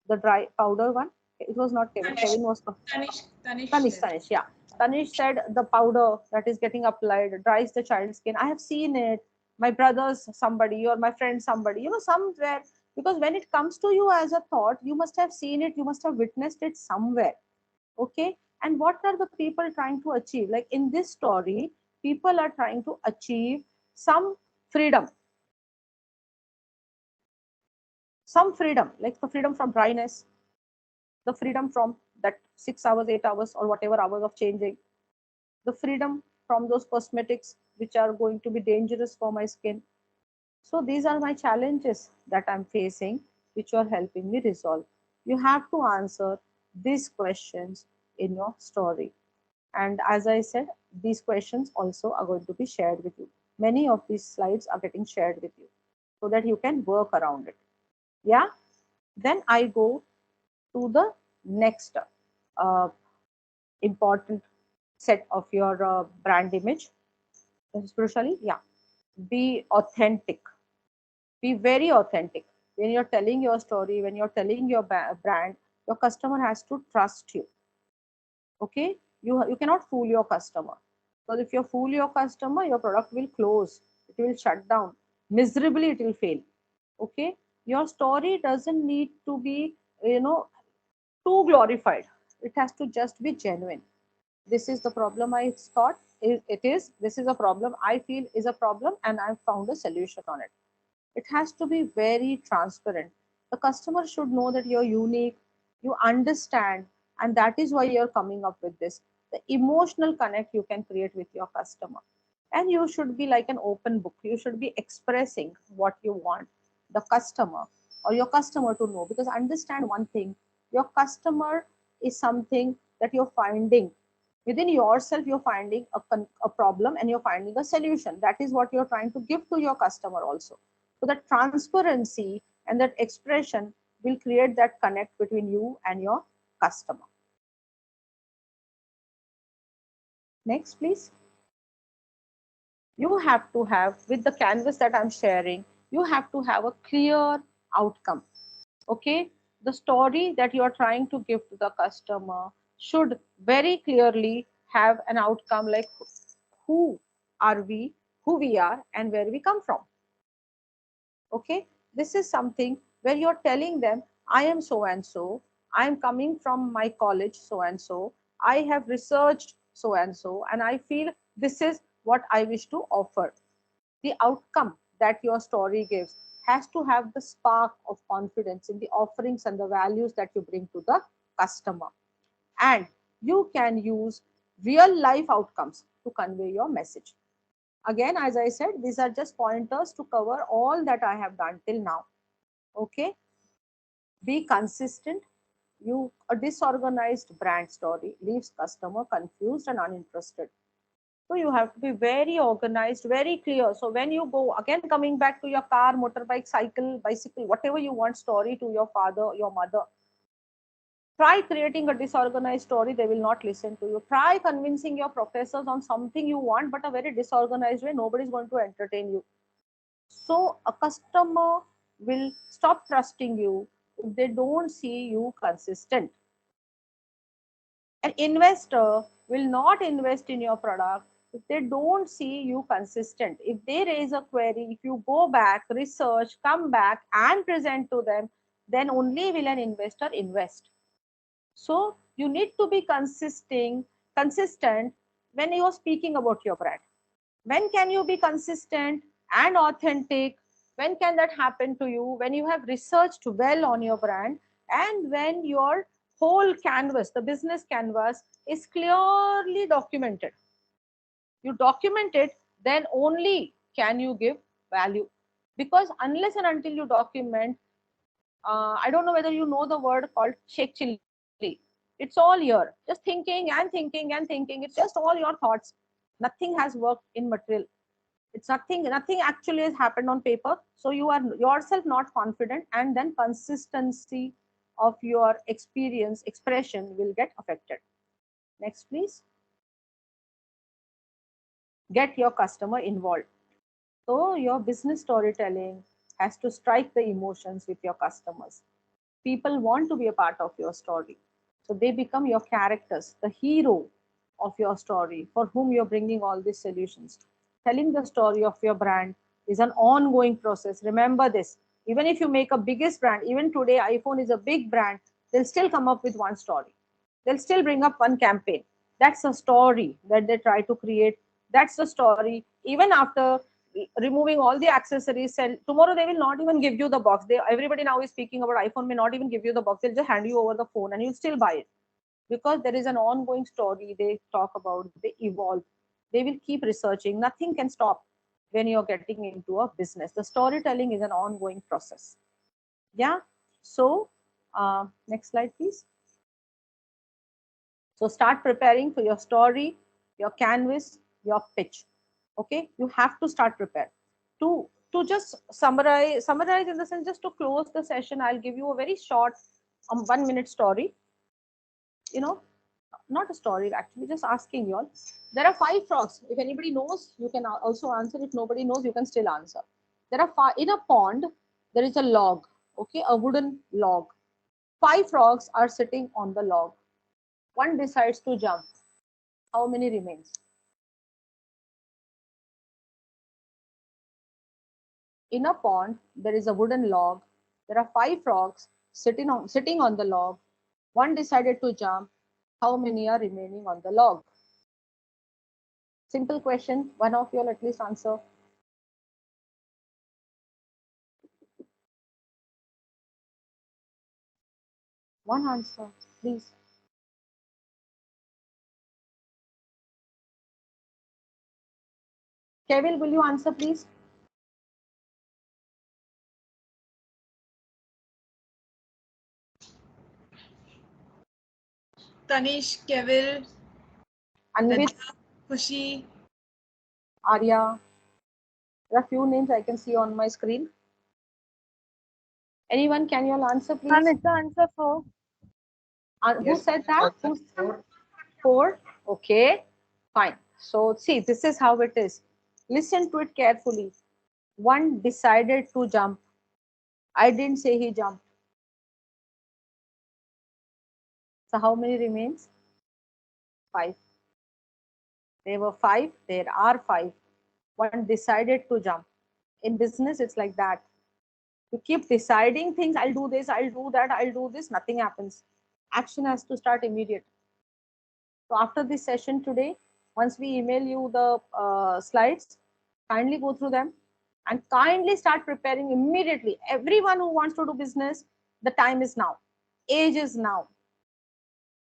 The dry powder one? It was not Kevin. Tanish, Kevin was Tanish. Tanish, yeah. Tanish said the powder that is getting applied dries the child's skin. I have seen it. My brother's somebody or my friend somebody, somewhere. Because when it comes to you as a thought, you must have seen it, you must have witnessed it somewhere. Okay. And what are the people trying to achieve? Like in this story, people are trying to achieve some freedom, like the freedom from dryness, the freedom from that 6 hours, 8 hours, or whatever hours of changing, the freedom from those cosmetics which are going to be dangerous for my skin. So these are my challenges that I'm facing, which you are helping me resolve. You have to answer these questions in your story. And as I said, these questions also are going to be shared with you. Many of these slides are getting shared with you so that you can work around it. Yeah. Then I go to the next uh, important set of your brand image. Spiritually, yeah. Be authentic. Be very authentic. When you're telling your story, when you're telling your brand, your customer has to trust you. Okay, you cannot fool your customer, because if you fool your customer, your product will close, it will shut down miserably, it will fail. Okay, your story doesn't need to be, you know too glorified. It has to just be genuine. This is the problem I thought it is. This is a problem I feel is a problem, and I've found a solution on it. It has to be very transparent. The customer should know that you're unique, you understand, and that is why you're coming up with this. The emotional connect you can create with your customer. And you should be like an open book. You should be expressing what you want the customer or your customer to know, because understand one thing, your customer is something that you're finding within yourself. You're finding a problem and you're finding a solution. That is what you're trying to give to your customer also. So that transparency and that expression will create that connect between you and your customer. Next, please. You have to have, with the canvas that I'm sharing, you have to have a clear outcome. Okay, the story that you are trying to give to the customer should very clearly have an outcome, like who are we, who we are, and where we come from. Okay, this is something where you're telling them, I am so and so, I am coming from my college so and so, I have researched so and I feel this is what I wish to offer. The outcome that your story gives has to have the spark of confidence in the offerings and the values that you bring to the customer. And you can use real life outcomes to convey your message. Again, as I said, these are just pointers to cover all that I have done till now. Okay, be consistent. You A disorganized brand story leaves customer confused and uninterested. So you have to be very organized, very clear. So when you go, again coming back to your car, motorbike, cycle, bicycle, whatever you want story to your father, your mother, try creating a disorganized story. They will not listen to you. Try convincing your professors on something you want, but a very disorganized way. Nobody is going to entertain you. So a customer will stop trusting you if they don't see you consistent. An investor will not invest in your product if they don't see you consistent. If they raise a query, if you go back, research, come back and present to them, then only will an investor invest. So you need to be consistent when you are speaking about your brand. When can you be consistent and authentic? When can that happen to you? When you have researched well on your brand and when your whole canvas, the business canvas, is clearly documented. You document it, then only can you give value. Because unless and until you document, I don't know whether you know the word called shake chili. It's all here, just thinking and thinking and thinking. It's just all your thoughts. Nothing has worked in material. It's nothing actually has happened on paper. So you are yourself not confident, and then consistency of your experience expression will get affected. Next, please. Get your customer involved. So your business storytelling has to strike the emotions with your customers. People want to be a part of your story, so they become your characters, the hero of your story, for whom you're bringing all these solutions. Telling the story of your brand is an ongoing process. Remember this. Even if you make a biggest brand, even today iPhone is a big brand, they'll still come up with one story. They'll still bring up one campaign. That's a story that they try to create. That's the story. Even after removing all the accessories, and tomorrow they will not even give you the box. Everybody now is speaking about iPhone may not even give you the box. They'll just hand you over the phone and you'll still buy it, because there is an ongoing story they talk about. They evolve. They will keep researching. Nothing can stop when you're getting into a business. The storytelling is an ongoing process. Yeah. So next slide, please. So start preparing for your story, your canvas, your pitch. Okay, you have to start prepare. To just summarize in the sense, just to close the session, I'll give you a very short 1 minute story. You know, not a story actually, just asking you all. There are 5 frogs. If anybody knows, you can also answer. If nobody knows, you can still answer. There are in a pond. There is a log. Okay, a wooden log. 5 frogs are sitting on the log. One decides to jump. How many remains? In a pond, there is a wooden log. There are 5 frogs sitting on the log. One decided to jump. How many are remaining on the log? Simple question. One of you will at least answer. One answer, please. Kevin, will you answer, please? Tanish, Kevil, Anvit, Khushi. Arya. There are few names I can see on my screen. Anyone, can you all answer, please? Ma'am, it's the answer 4. Who said that? Who said 4? Okay, fine. So see, this is how it is. Listen to it carefully. One decided to jump. I didn't say he jumped. So how many remains? 5. There were 5. There are 5. One decided to jump. In business, it's like that. You keep deciding things. I'll do this. I'll do that. I'll do this. Nothing happens. Action has to start immediate. So after this session today, once we email you the slides, kindly go through them and kindly start preparing immediately. Everyone who wants to do business, the time is now. Age is now.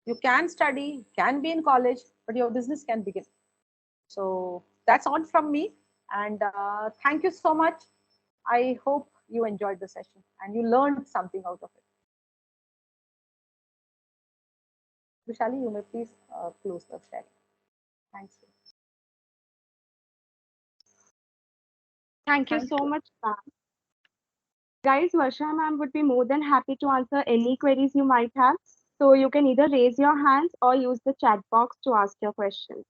You can study, can be in college, but your business can begin. So that's all from me. And thank you so much. I hope you enjoyed the session and you learned something out of it. Vishali, you may please close the sharing. Thanks. Thank you so much, ma'am. Guys, Varsha ma'am would be more than happy to answer any queries you might have. So you can either raise your hands or use the chat box to ask your questions.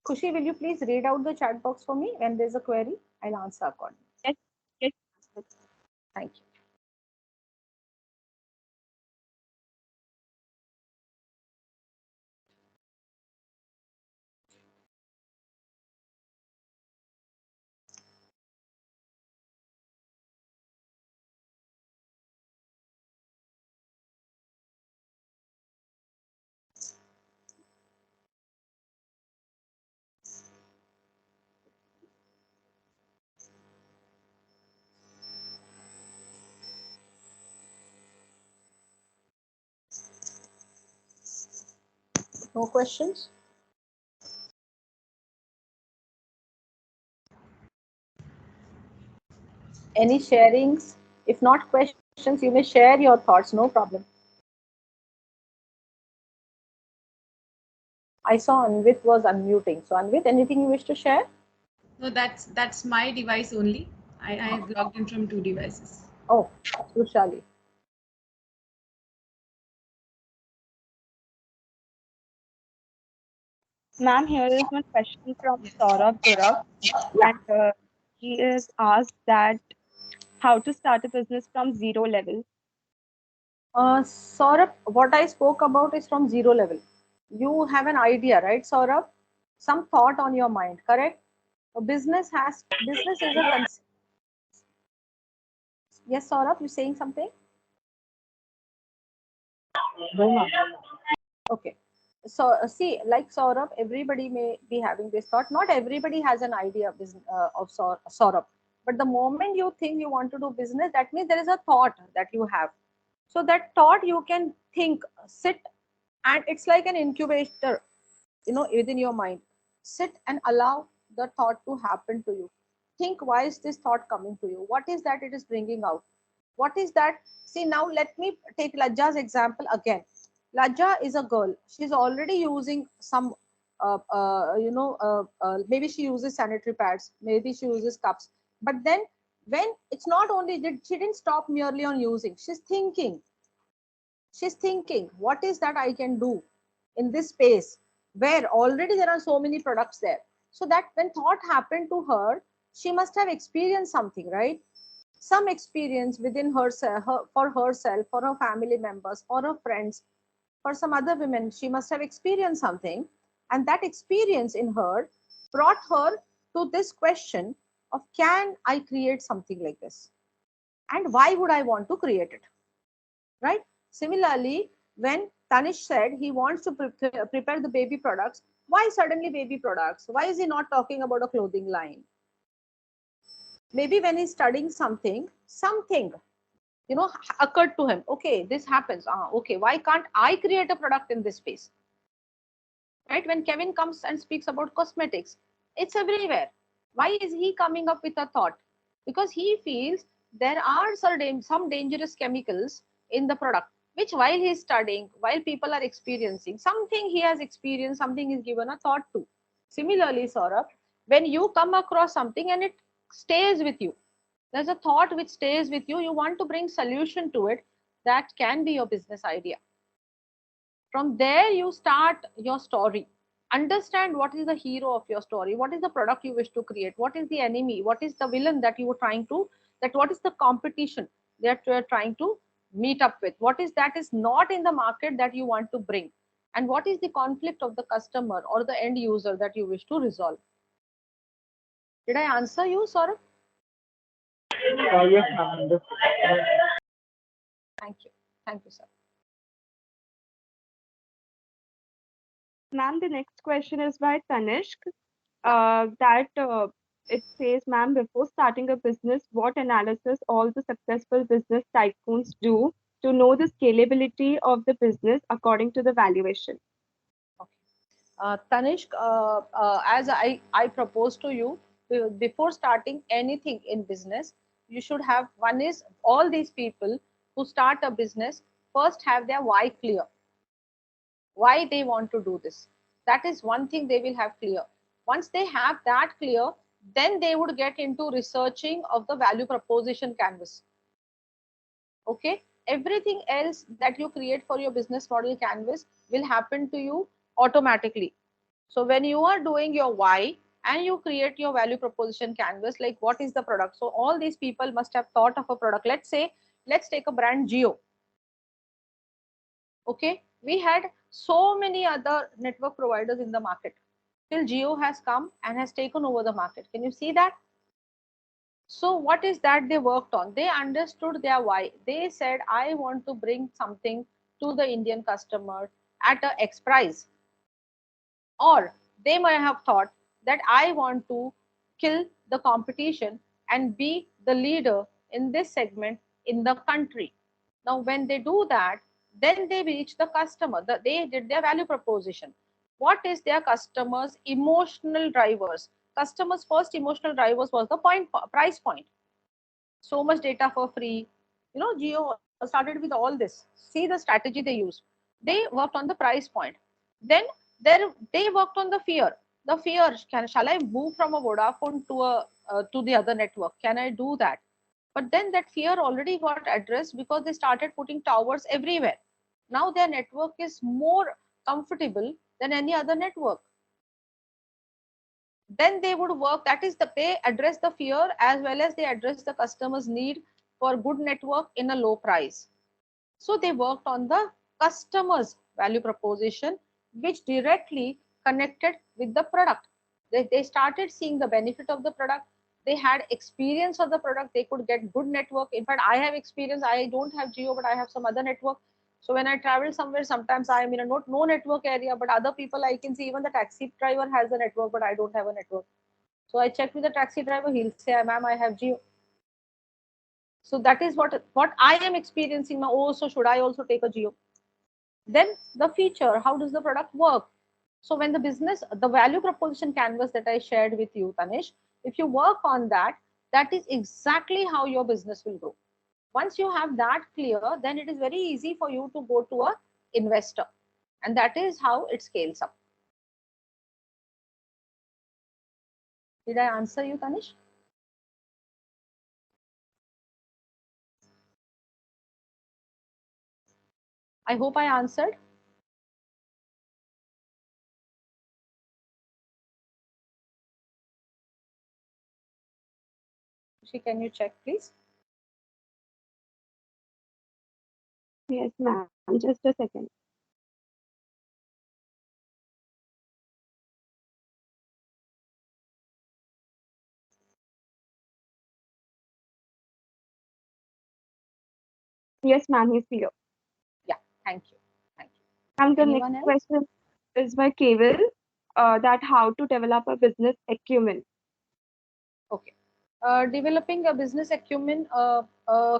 Khushi, will you please read out the chat box for me? When there's a query, I'll answer accordingly. Yes, yes. Thank you. No questions? Any sharings? If not questions, you may share your thoughts, no problem. I saw Anvit was unmuting. So Anvit, anything you wish to share? No, that's my device only. I have logged in from 2 devices. Oh, Rushali. Ma'am, here is one question from Saurabh Gaurav, and he is asked that how to start a business from zero level. Saurabh, what I spoke about is from zero level. You have an idea, right, Saurabh? Some thought on your mind, correct? Business is a concept. Yes, Saurabh, you saying something? Okay. So see, like Saurabh, everybody may be having this thought. Not everybody has an idea of, of Saurabh. But the moment you think you want to do business, that means there is a thought that you have. So that thought you can think, sit, and it's like an incubator, within your mind. Sit and allow the thought to happen to you. Think, why is this thought coming to you? What is that it is bringing out? What is that? See, now let me take Lajja's example again. Lajja is a girl. She's already using some, maybe she uses sanitary pads, maybe she uses cups. But then, when it's not only did she didn't stop merely on using, she's thinking, what is that I can do in this space where already there are so many products there. So that when thought happened to her, she must have experienced something, right? Some experience within herself, for herself, for her family members, for her friends, for some other women. She must have experienced something, and that experience in her brought her to this question of, can I create something like this, and why would I want to create it, right? Similarly, when Tanish said he wants to prepare the baby products, why suddenly baby products? Why is he not talking about a clothing line? Maybe when he's studying something, occurred to him. Okay, this happens. Okay, why can't I create a product in this space? Right? When Kevin comes and speaks about cosmetics, It's everywhere. Why is he coming up with a thought? Because he feels there are some dangerous chemicals in the product, which while he's studying, while people are experiencing, something he has experienced, something is given a thought to. Similarly, Saurabh, when you come across something and it stays with you, there's a thought which stays with you, you want to bring solution to it, that can be your business idea. From there, you start your story. Understand what is the hero of your story, what is the product you wish to create, what is the enemy, what is the villain that you are trying to, that what is the competition that you are trying to meet up with, what is that is not in the market that you want to bring, and what is the conflict of the customer or the end user that you wish to resolve. Did I answer you, Saurabh? Yes, ma'am. Understood. Thank you. Thank you, sir. Ma'am, the next question is by Tanishk. It says, ma'am, before starting a business, what analysis all the successful business tycoons do to know the scalability of the business according to the valuation? Okay. Tanishk, as I propose to you, before starting anything in business, you should have, one is, all these people who start a business first have their why clear, why they want to do this. That is one thing they will have clear. Once they have that clear, then they would get into researching of the value proposition canvas. Okay, everything else that you create for your business model canvas will happen to you automatically. So when you are doing your why and you create your value proposition canvas, like what is the product, so all these people must have thought of a product. Let's say, let's take a brand Geo. Okay, we had so many other network providers in the market till Geo has come and has taken over the market. Can you see that? So what is that they worked on? They understood their why. They said, I want to bring something to the Indian customer at a X price. Or they might have thought that I want to kill the competition and be the leader in this segment in the country. Now, when they do that, then they reach the customer. They did their value proposition. What is their customers' emotional drivers? Customers' first emotional drivers was the price point. So much data for free. You know, Geo started with all this. See the strategy they used. They worked on the price point. Then they worked on the fear. The fear, shall I move from a Vodafone to the other network? Can I do that? But then that fear already got addressed because they started putting towers everywhere. Now their network is more comfortable than any other network. Then they would work, that is they address the fear as well as they address the customer's need for good network in a low price. So they worked on the customer's value proposition, which directly connected with the product. They started seeing the benefit of the product. They had experience of the product. They could get good network. In fact, I have experience. I don't have Geo, but I have some other network. So when I travel somewhere, sometimes I am in a no network area, but other people I can see, even the taxi driver has a network, but I don't have a network. So I checked with the taxi driver. He'll say, "Ma'am, I have Geo." So that is what I am experiencing now. Oh, so should I also take a Geo? Then the feature, how does the product work? So when the value proposition canvas that I shared with you, Tanish, if you work on that, that is exactly how your business will grow. Once you have that clear, then it is very easy for you to go to a investor, and that is how it scales up. Did I answer you, Tanish? I hope I answered. Can you check, please? Yes, ma'am. Just a second. Yes, ma'am, he's here. Yeah, thank you. Thank you. And the next Anyone else? question is by Kevil, that how to develop a business acumen. Okay. Developing a business acumen,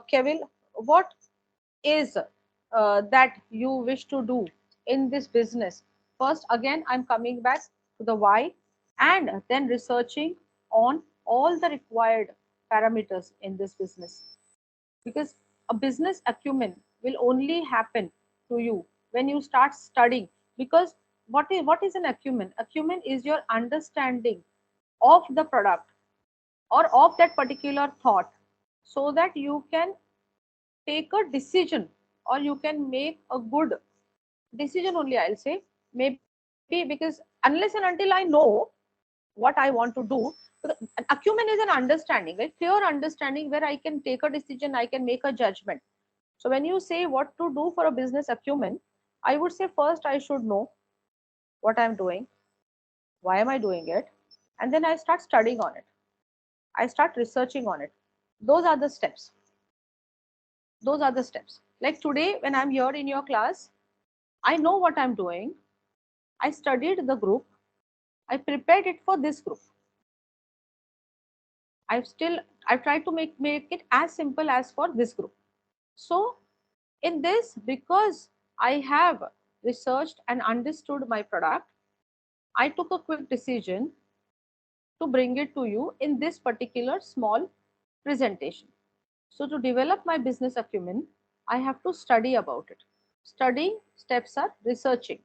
Kevin, what is that you wish to do in this business? First, again, I'm coming back to the why. and then researching on all the required parameters in this business. Because a business acumen will only happen to you when you start studying. Because what is an acumen? Acumen is your understanding of the product or of that particular thought, so that you can take a decision, or you can make a good decision only, I'll say. Maybe because unless and until I know what I want to do, because an acumen is an understanding, right? Clear understanding, where I can take a decision, I can make a judgment. So when you say what to do for a business acumen, I would say first I should know what I'm doing, why am I doing it, and then I start studying on it. I start researching on it. Those are the steps. Those are the steps. Like today, when I'm here in your class, I know what I'm doing. I studied the group. I prepared it for this group. I've tried to make it as simple as for this group. So in this, because I have researched and understood my product, I took a quick decision to bring it to you in this particular small presentation. So to develop my business acumen, I have to study about it. Studying steps are researching.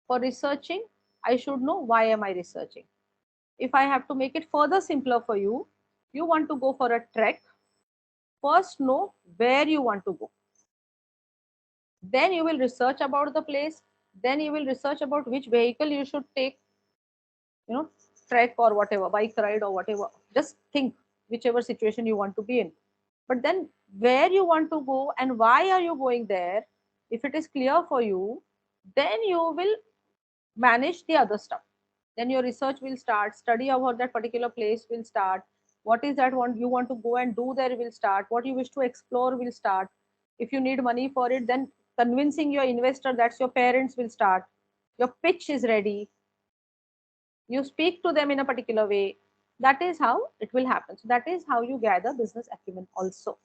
For researching, I should know why am I researching. If I have to make it further simpler for you, you want to go for a trek, first know where you want to go. Then you will research about the place. Then you will research about which vehicle you should take, you know, trek or whatever, bike ride or whatever. Just think whichever situation you want to be in. But then where you want to go and why are you going there, if it is clear for you, then you will manage the other stuff. Then your research will start, study about that particular place will start, what is that one you want to go and do there will start, what you wish to explore will start. If you need money for it, then convincing your investor, that's your parents, will start. Your pitch is ready, you speak to them in a particular way. That is how it will happen. So that is how you gather business acumen also.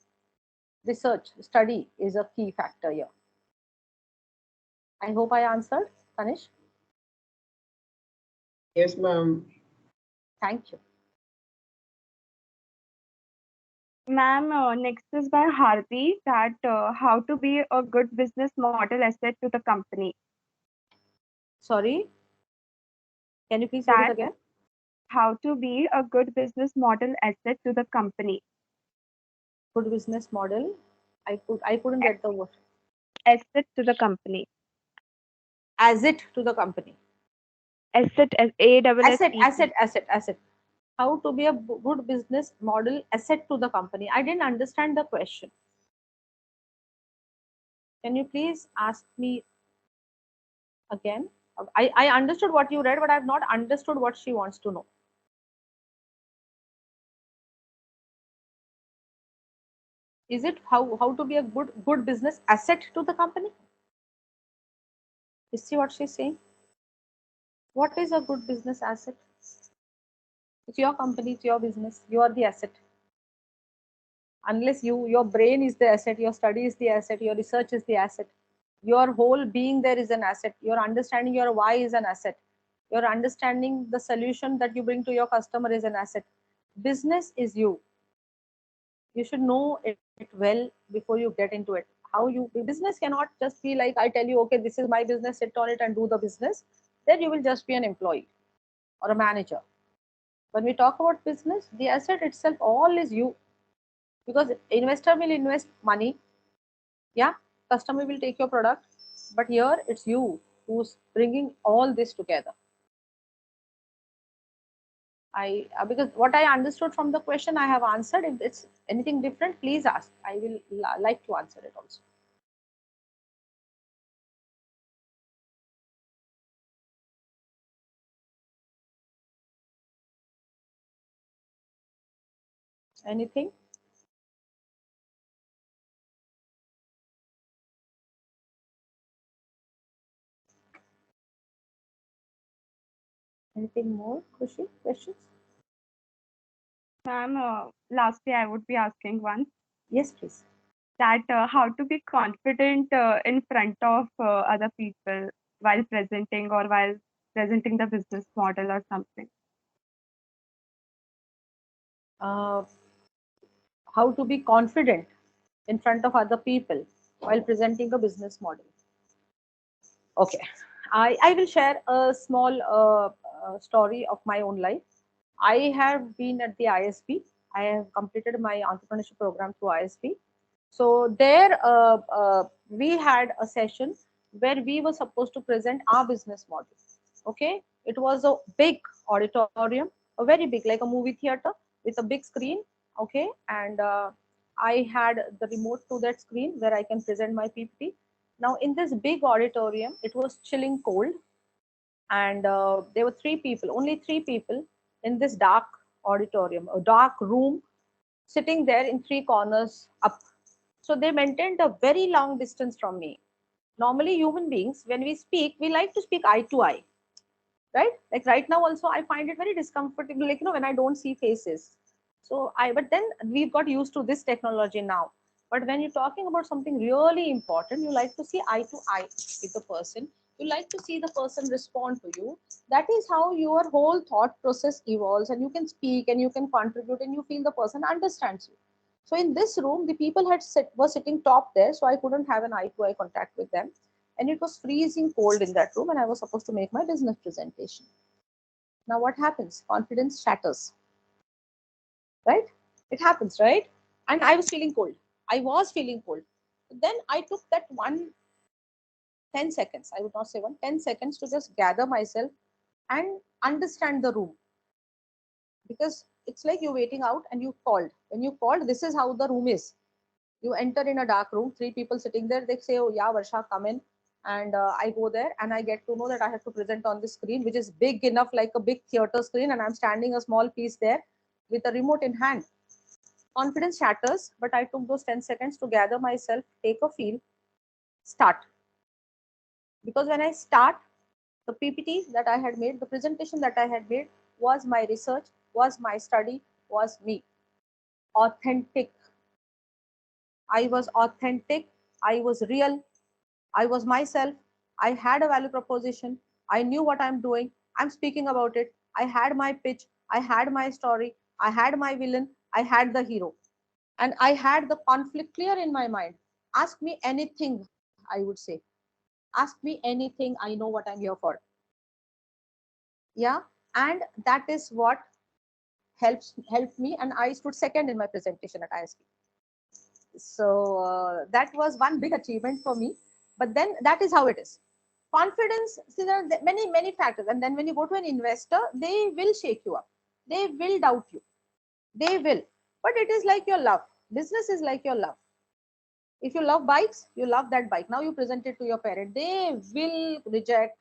Research, study is a key factor here. I hope I answered, Kanish. Yes, ma'am. Thank you. Ma'am, next is by Hardi, that how to be a good business model asset to the company. Sorry, can you please read it That again? how to be a good business model asset to the company. Good business model. I couldn't get the word. Asset to the company. As it to the company. Asset as A double S Asset, E T. asset. How to be a good business model asset to the company. I didn't understand the question. Can you please ask me again? I understood what you read, but I have not understood what she wants to know. Is it how to be a good business asset to the company? You see what she's saying? What is a good business asset? It's your company, it's your business. You are the asset. Unless your brain is the asset, your study is the asset, your research is the asset, your whole being there is an asset, your understanding your why is an asset, your understanding the solution that you bring to your customer is an asset. Business is you. You should know it well before you get into it. How you business cannot just be like I tell you, okay, this is my business, sit on it and do the business. Then you will just be an employee or a manager. When we talk about business, the asset itself all is you. Because investor will invest money, yeah, customer will take your product, but here it's you who's bringing all this together. I Because what I understood from the question I have answered. If it's anything different, please ask. I will like to answer it also. Anything? Anything more, Khushi? Questions? Ma'am, lastly, I would be asking one, Yes, please. that how to be confident in front of other people while presenting, or while presenting the business model or something. uh, how to be confident in front of other people while presenting a business model. Okay, I will share a small story of my own life. I have been at the ISP. I have completed my entrepreneurship program through ISP. So there, we had a session where we were supposed to present our business model. Okay, it was a big auditorium, a very big, like a movie theater with a big screen. Okay, and I had the remote to that screen where I can present my PPT. Now in this big auditorium, it was chilling cold, and there were three people, only three people in this dark auditorium, a dark room, sitting there in three corners up. So they maintained a very long distance from me. Normally, human beings, when we speak, we like to speak eye to eye, right? Like right now, also, I find it very discomfortable, like, when I don't see faces. So but then we've got used to this technology now. But when you're talking about something really important, you like to see eye to eye with the person. You like to see the person respond to you. That is how your whole thought process evolves, and you can speak and you can contribute, and you feel the person understands you. So in this room, the people were sitting top there, so I couldn't have an eye to eye contact with them, and it was freezing cold in that room, and I was supposed to make my business presentation. Now what happens? Confidence shatters, right? It happens, right? And I was feeling cold. I was feeling cold. Then I took that 10 seconds, I would not say 10 seconds, to just gather myself and understand the room. Because it's like you're waiting out and you called. When you called, this is how the room is. You enter in a dark room, three people sitting there, they say, oh yeah, Varsha, come in. And I go there and I get to know that I have to present on the screen, which is big enough, like a big theater screen, and I'm standing a small piece there with a remote in hand. Confidence shatters, but I took those 10 seconds to gather myself, take a feel, start. Because when I start, the PPT that I had made, the presentation that I had made, was my research, was my study, was me. Authentic. I was authentic. I was real. I was myself. I had a value proposition. I knew what I'm doing. I'm speaking about it. I had my pitch. I had my story. I had my villain. I had the hero. And I had the conflict clear in my mind. Ask me anything, I would say. Ask me anything. I know what I'm here for. Yeah. And that is what helped me. And I stood second in my presentation at ISP. So that was one big achievement for me. But then that is how it is. Confidence, see, there are many factors, and then when you go to an investor, they will shake you up, they will doubt you, they will. But it is like your love. Business is like your love. If you love bikes, you love that bike. Now you present it to your parent, they will reject,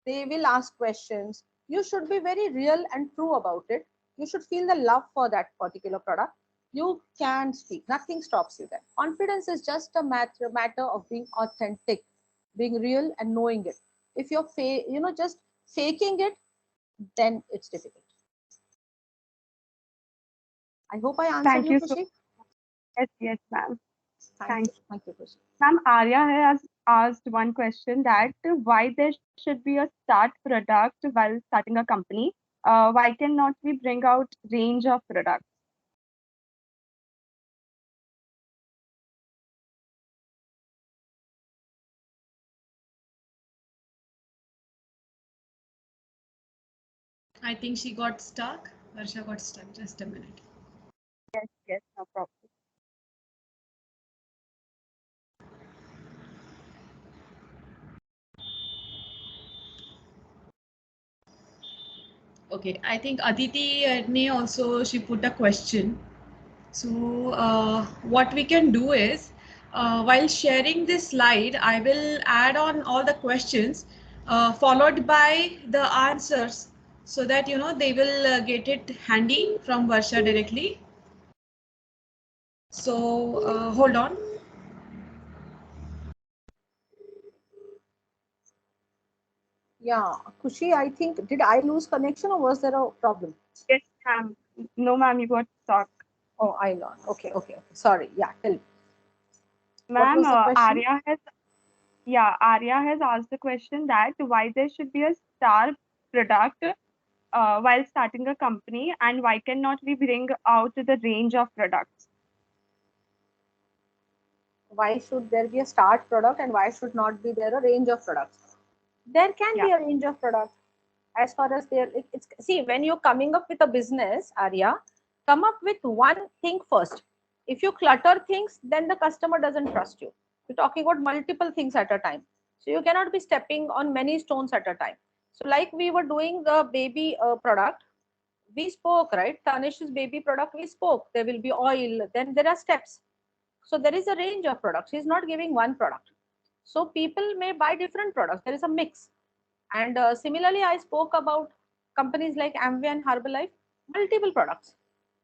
they will ask questions. You should be very real and true about it. You should feel the love for that particular product. You can speak, nothing stops you there. Confidence is just a matter of being authentic, being real and knowing it. If you're just faking it, then it's difficult. I hope I answered Thank you, you so Khushi. much. Yes, ma'am. Thank you. Thank you, Khushi. Ma'am, Arya has asked one question, that why there should be a start product while starting a company. Why cannot we bring out range of products? I think she got stuck. Varsha got stuck. Just a minute. Yes, no problem. Okay, I think Aditi ne also she put a question. So what we can do is, while sharing this slide, I will add on all the questions followed by the answers, so that they will get it handy from Varsha directly. So hold on. Yeah, Khushi, I think, did I lose connection or was there a problem? Yes, ma'am. No, ma'am, you got stuck. Oh, I lost. Okay. Sorry. Yeah, tell me. What Ma'am, was the question? Arya has asked the question that why there should be a star product while starting a company, and why cannot we bring out the range of products? Why should there be a start product and why should not be there a range of products? There can be a range of products. As far as there, it's see, when you're coming up with a business, Arya, come up with one thing first. If you clutter things, then the customer doesn't trust you. You're talking about multiple things at a time, so you cannot be stepping on many stones at a time. So like we were doing the baby product, we spoke, right? Tanish's baby product, we spoke. There will be oil, then there are steps. So there is a range of products. He's not giving one product. So people may buy different products. There is a mix. And similarly, I spoke about companies like Amway and Herbalife, multiple products.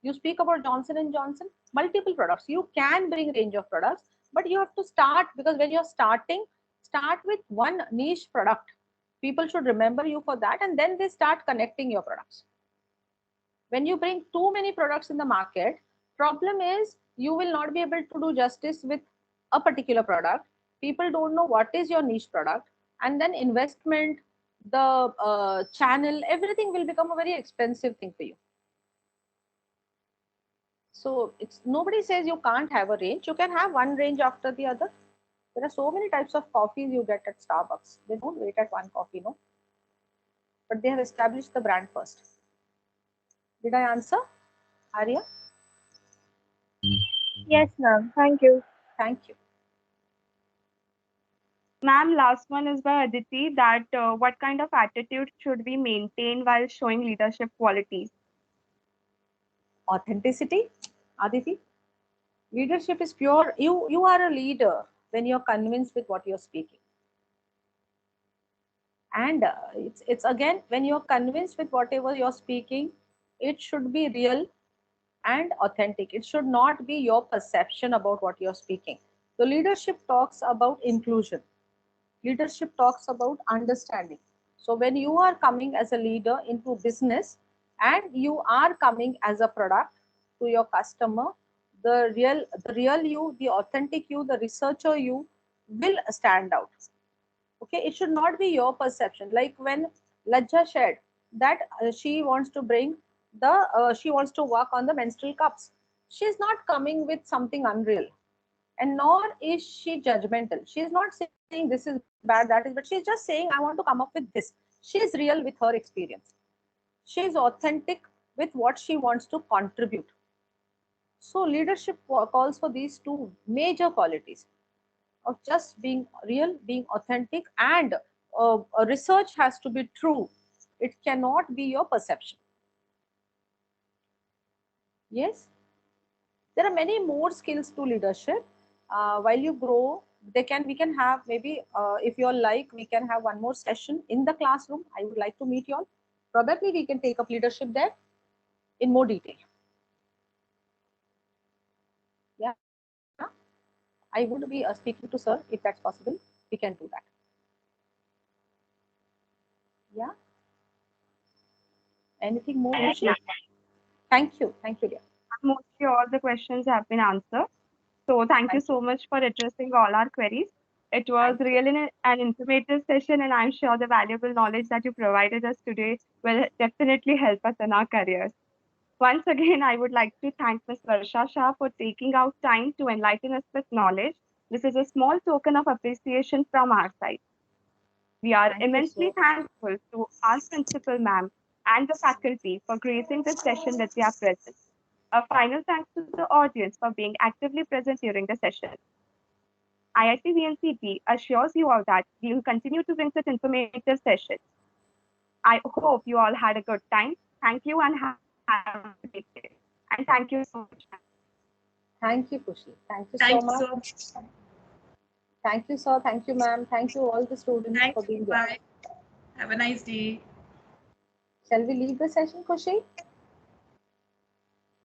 You speak about Johnson and Johnson, multiple products. You can bring range of products, but you have to start, because when you're starting, start with one niche product. People should remember you for that, and then they start connecting your products. When you bring too many products in the market, problem is you will not be able to do justice with a particular product. People don't know what is your niche product, and then investment, the channel, everything will become a very expensive thing for you. So it's, nobody says you can't have a range. You can have one range after the other. There are so many types of coffees you get at Starbucks. They don't wait at one coffee, no, but they have established the brand first. Did I answer, Arya? Yes, ma'am. Thank you. Thank you. Ma'am, last one is by Aditi, that what kind of attitude should we maintain while showing leadership qualities? Authenticity, Aditi. Leadership is pure. You are a leader when you're convinced with what you're speaking. And it's again, when you're convinced with whatever you're speaking, it should be real and authentic. It should not be your perception about what you're speaking. So leadership talks about inclusion. Leadership talks about understanding. So when you are coming as a leader into business and you are coming as a product to your customer, the real you, the authentic you, the researcher you will stand out. Okay, it should not be your perception. Like when Lajja shared that she wants to bring the she wants to work on the menstrual cups. She's not coming with something unreal, and nor is she judgmental. She is not saying this is bad, that is, but she's just saying I want to come up with this. She is real with her experience. She is authentic with what she wants to contribute. So leadership calls for these two major qualities of just being real, being authentic, and research has to be true. It cannot be your perception. Yes, there are many more skills to leadership. While you grow, we can have maybe, if you all like, we can have one more session in the classroom. I would like to meet you all. Probably we can take up leadership there in more detail. Yeah, I would be speaking to sir if that's possible. We can do that. Yeah. Anything more? Thank you, dear. Mostly all the questions have been answered. So thank you so much for addressing all our queries. It was really an informative session, and I'm sure the valuable knowledge that you provided us today will definitely help us in our careers. Once again, I would like to thank Ms. Varsha Shah for taking out time to enlighten us with knowledge. This is a small token of appreciation from our side. We are immensely thankful to our principal, ma'am, and the faculty for gracing this session with their presence. A final thanks to the audience for being actively present during the session. IIT VNCT assures you all that we will continue to bring such informative sessions. I hope you all had a good time. Thank you and have a great day. And thank you so much. Thank you, Kushi. Thank you so much. Thank you, sir. Thank you, ma'am. Thank you, all the students, for being here. Bye. Have a nice day. Shall we leave the session, Kushi?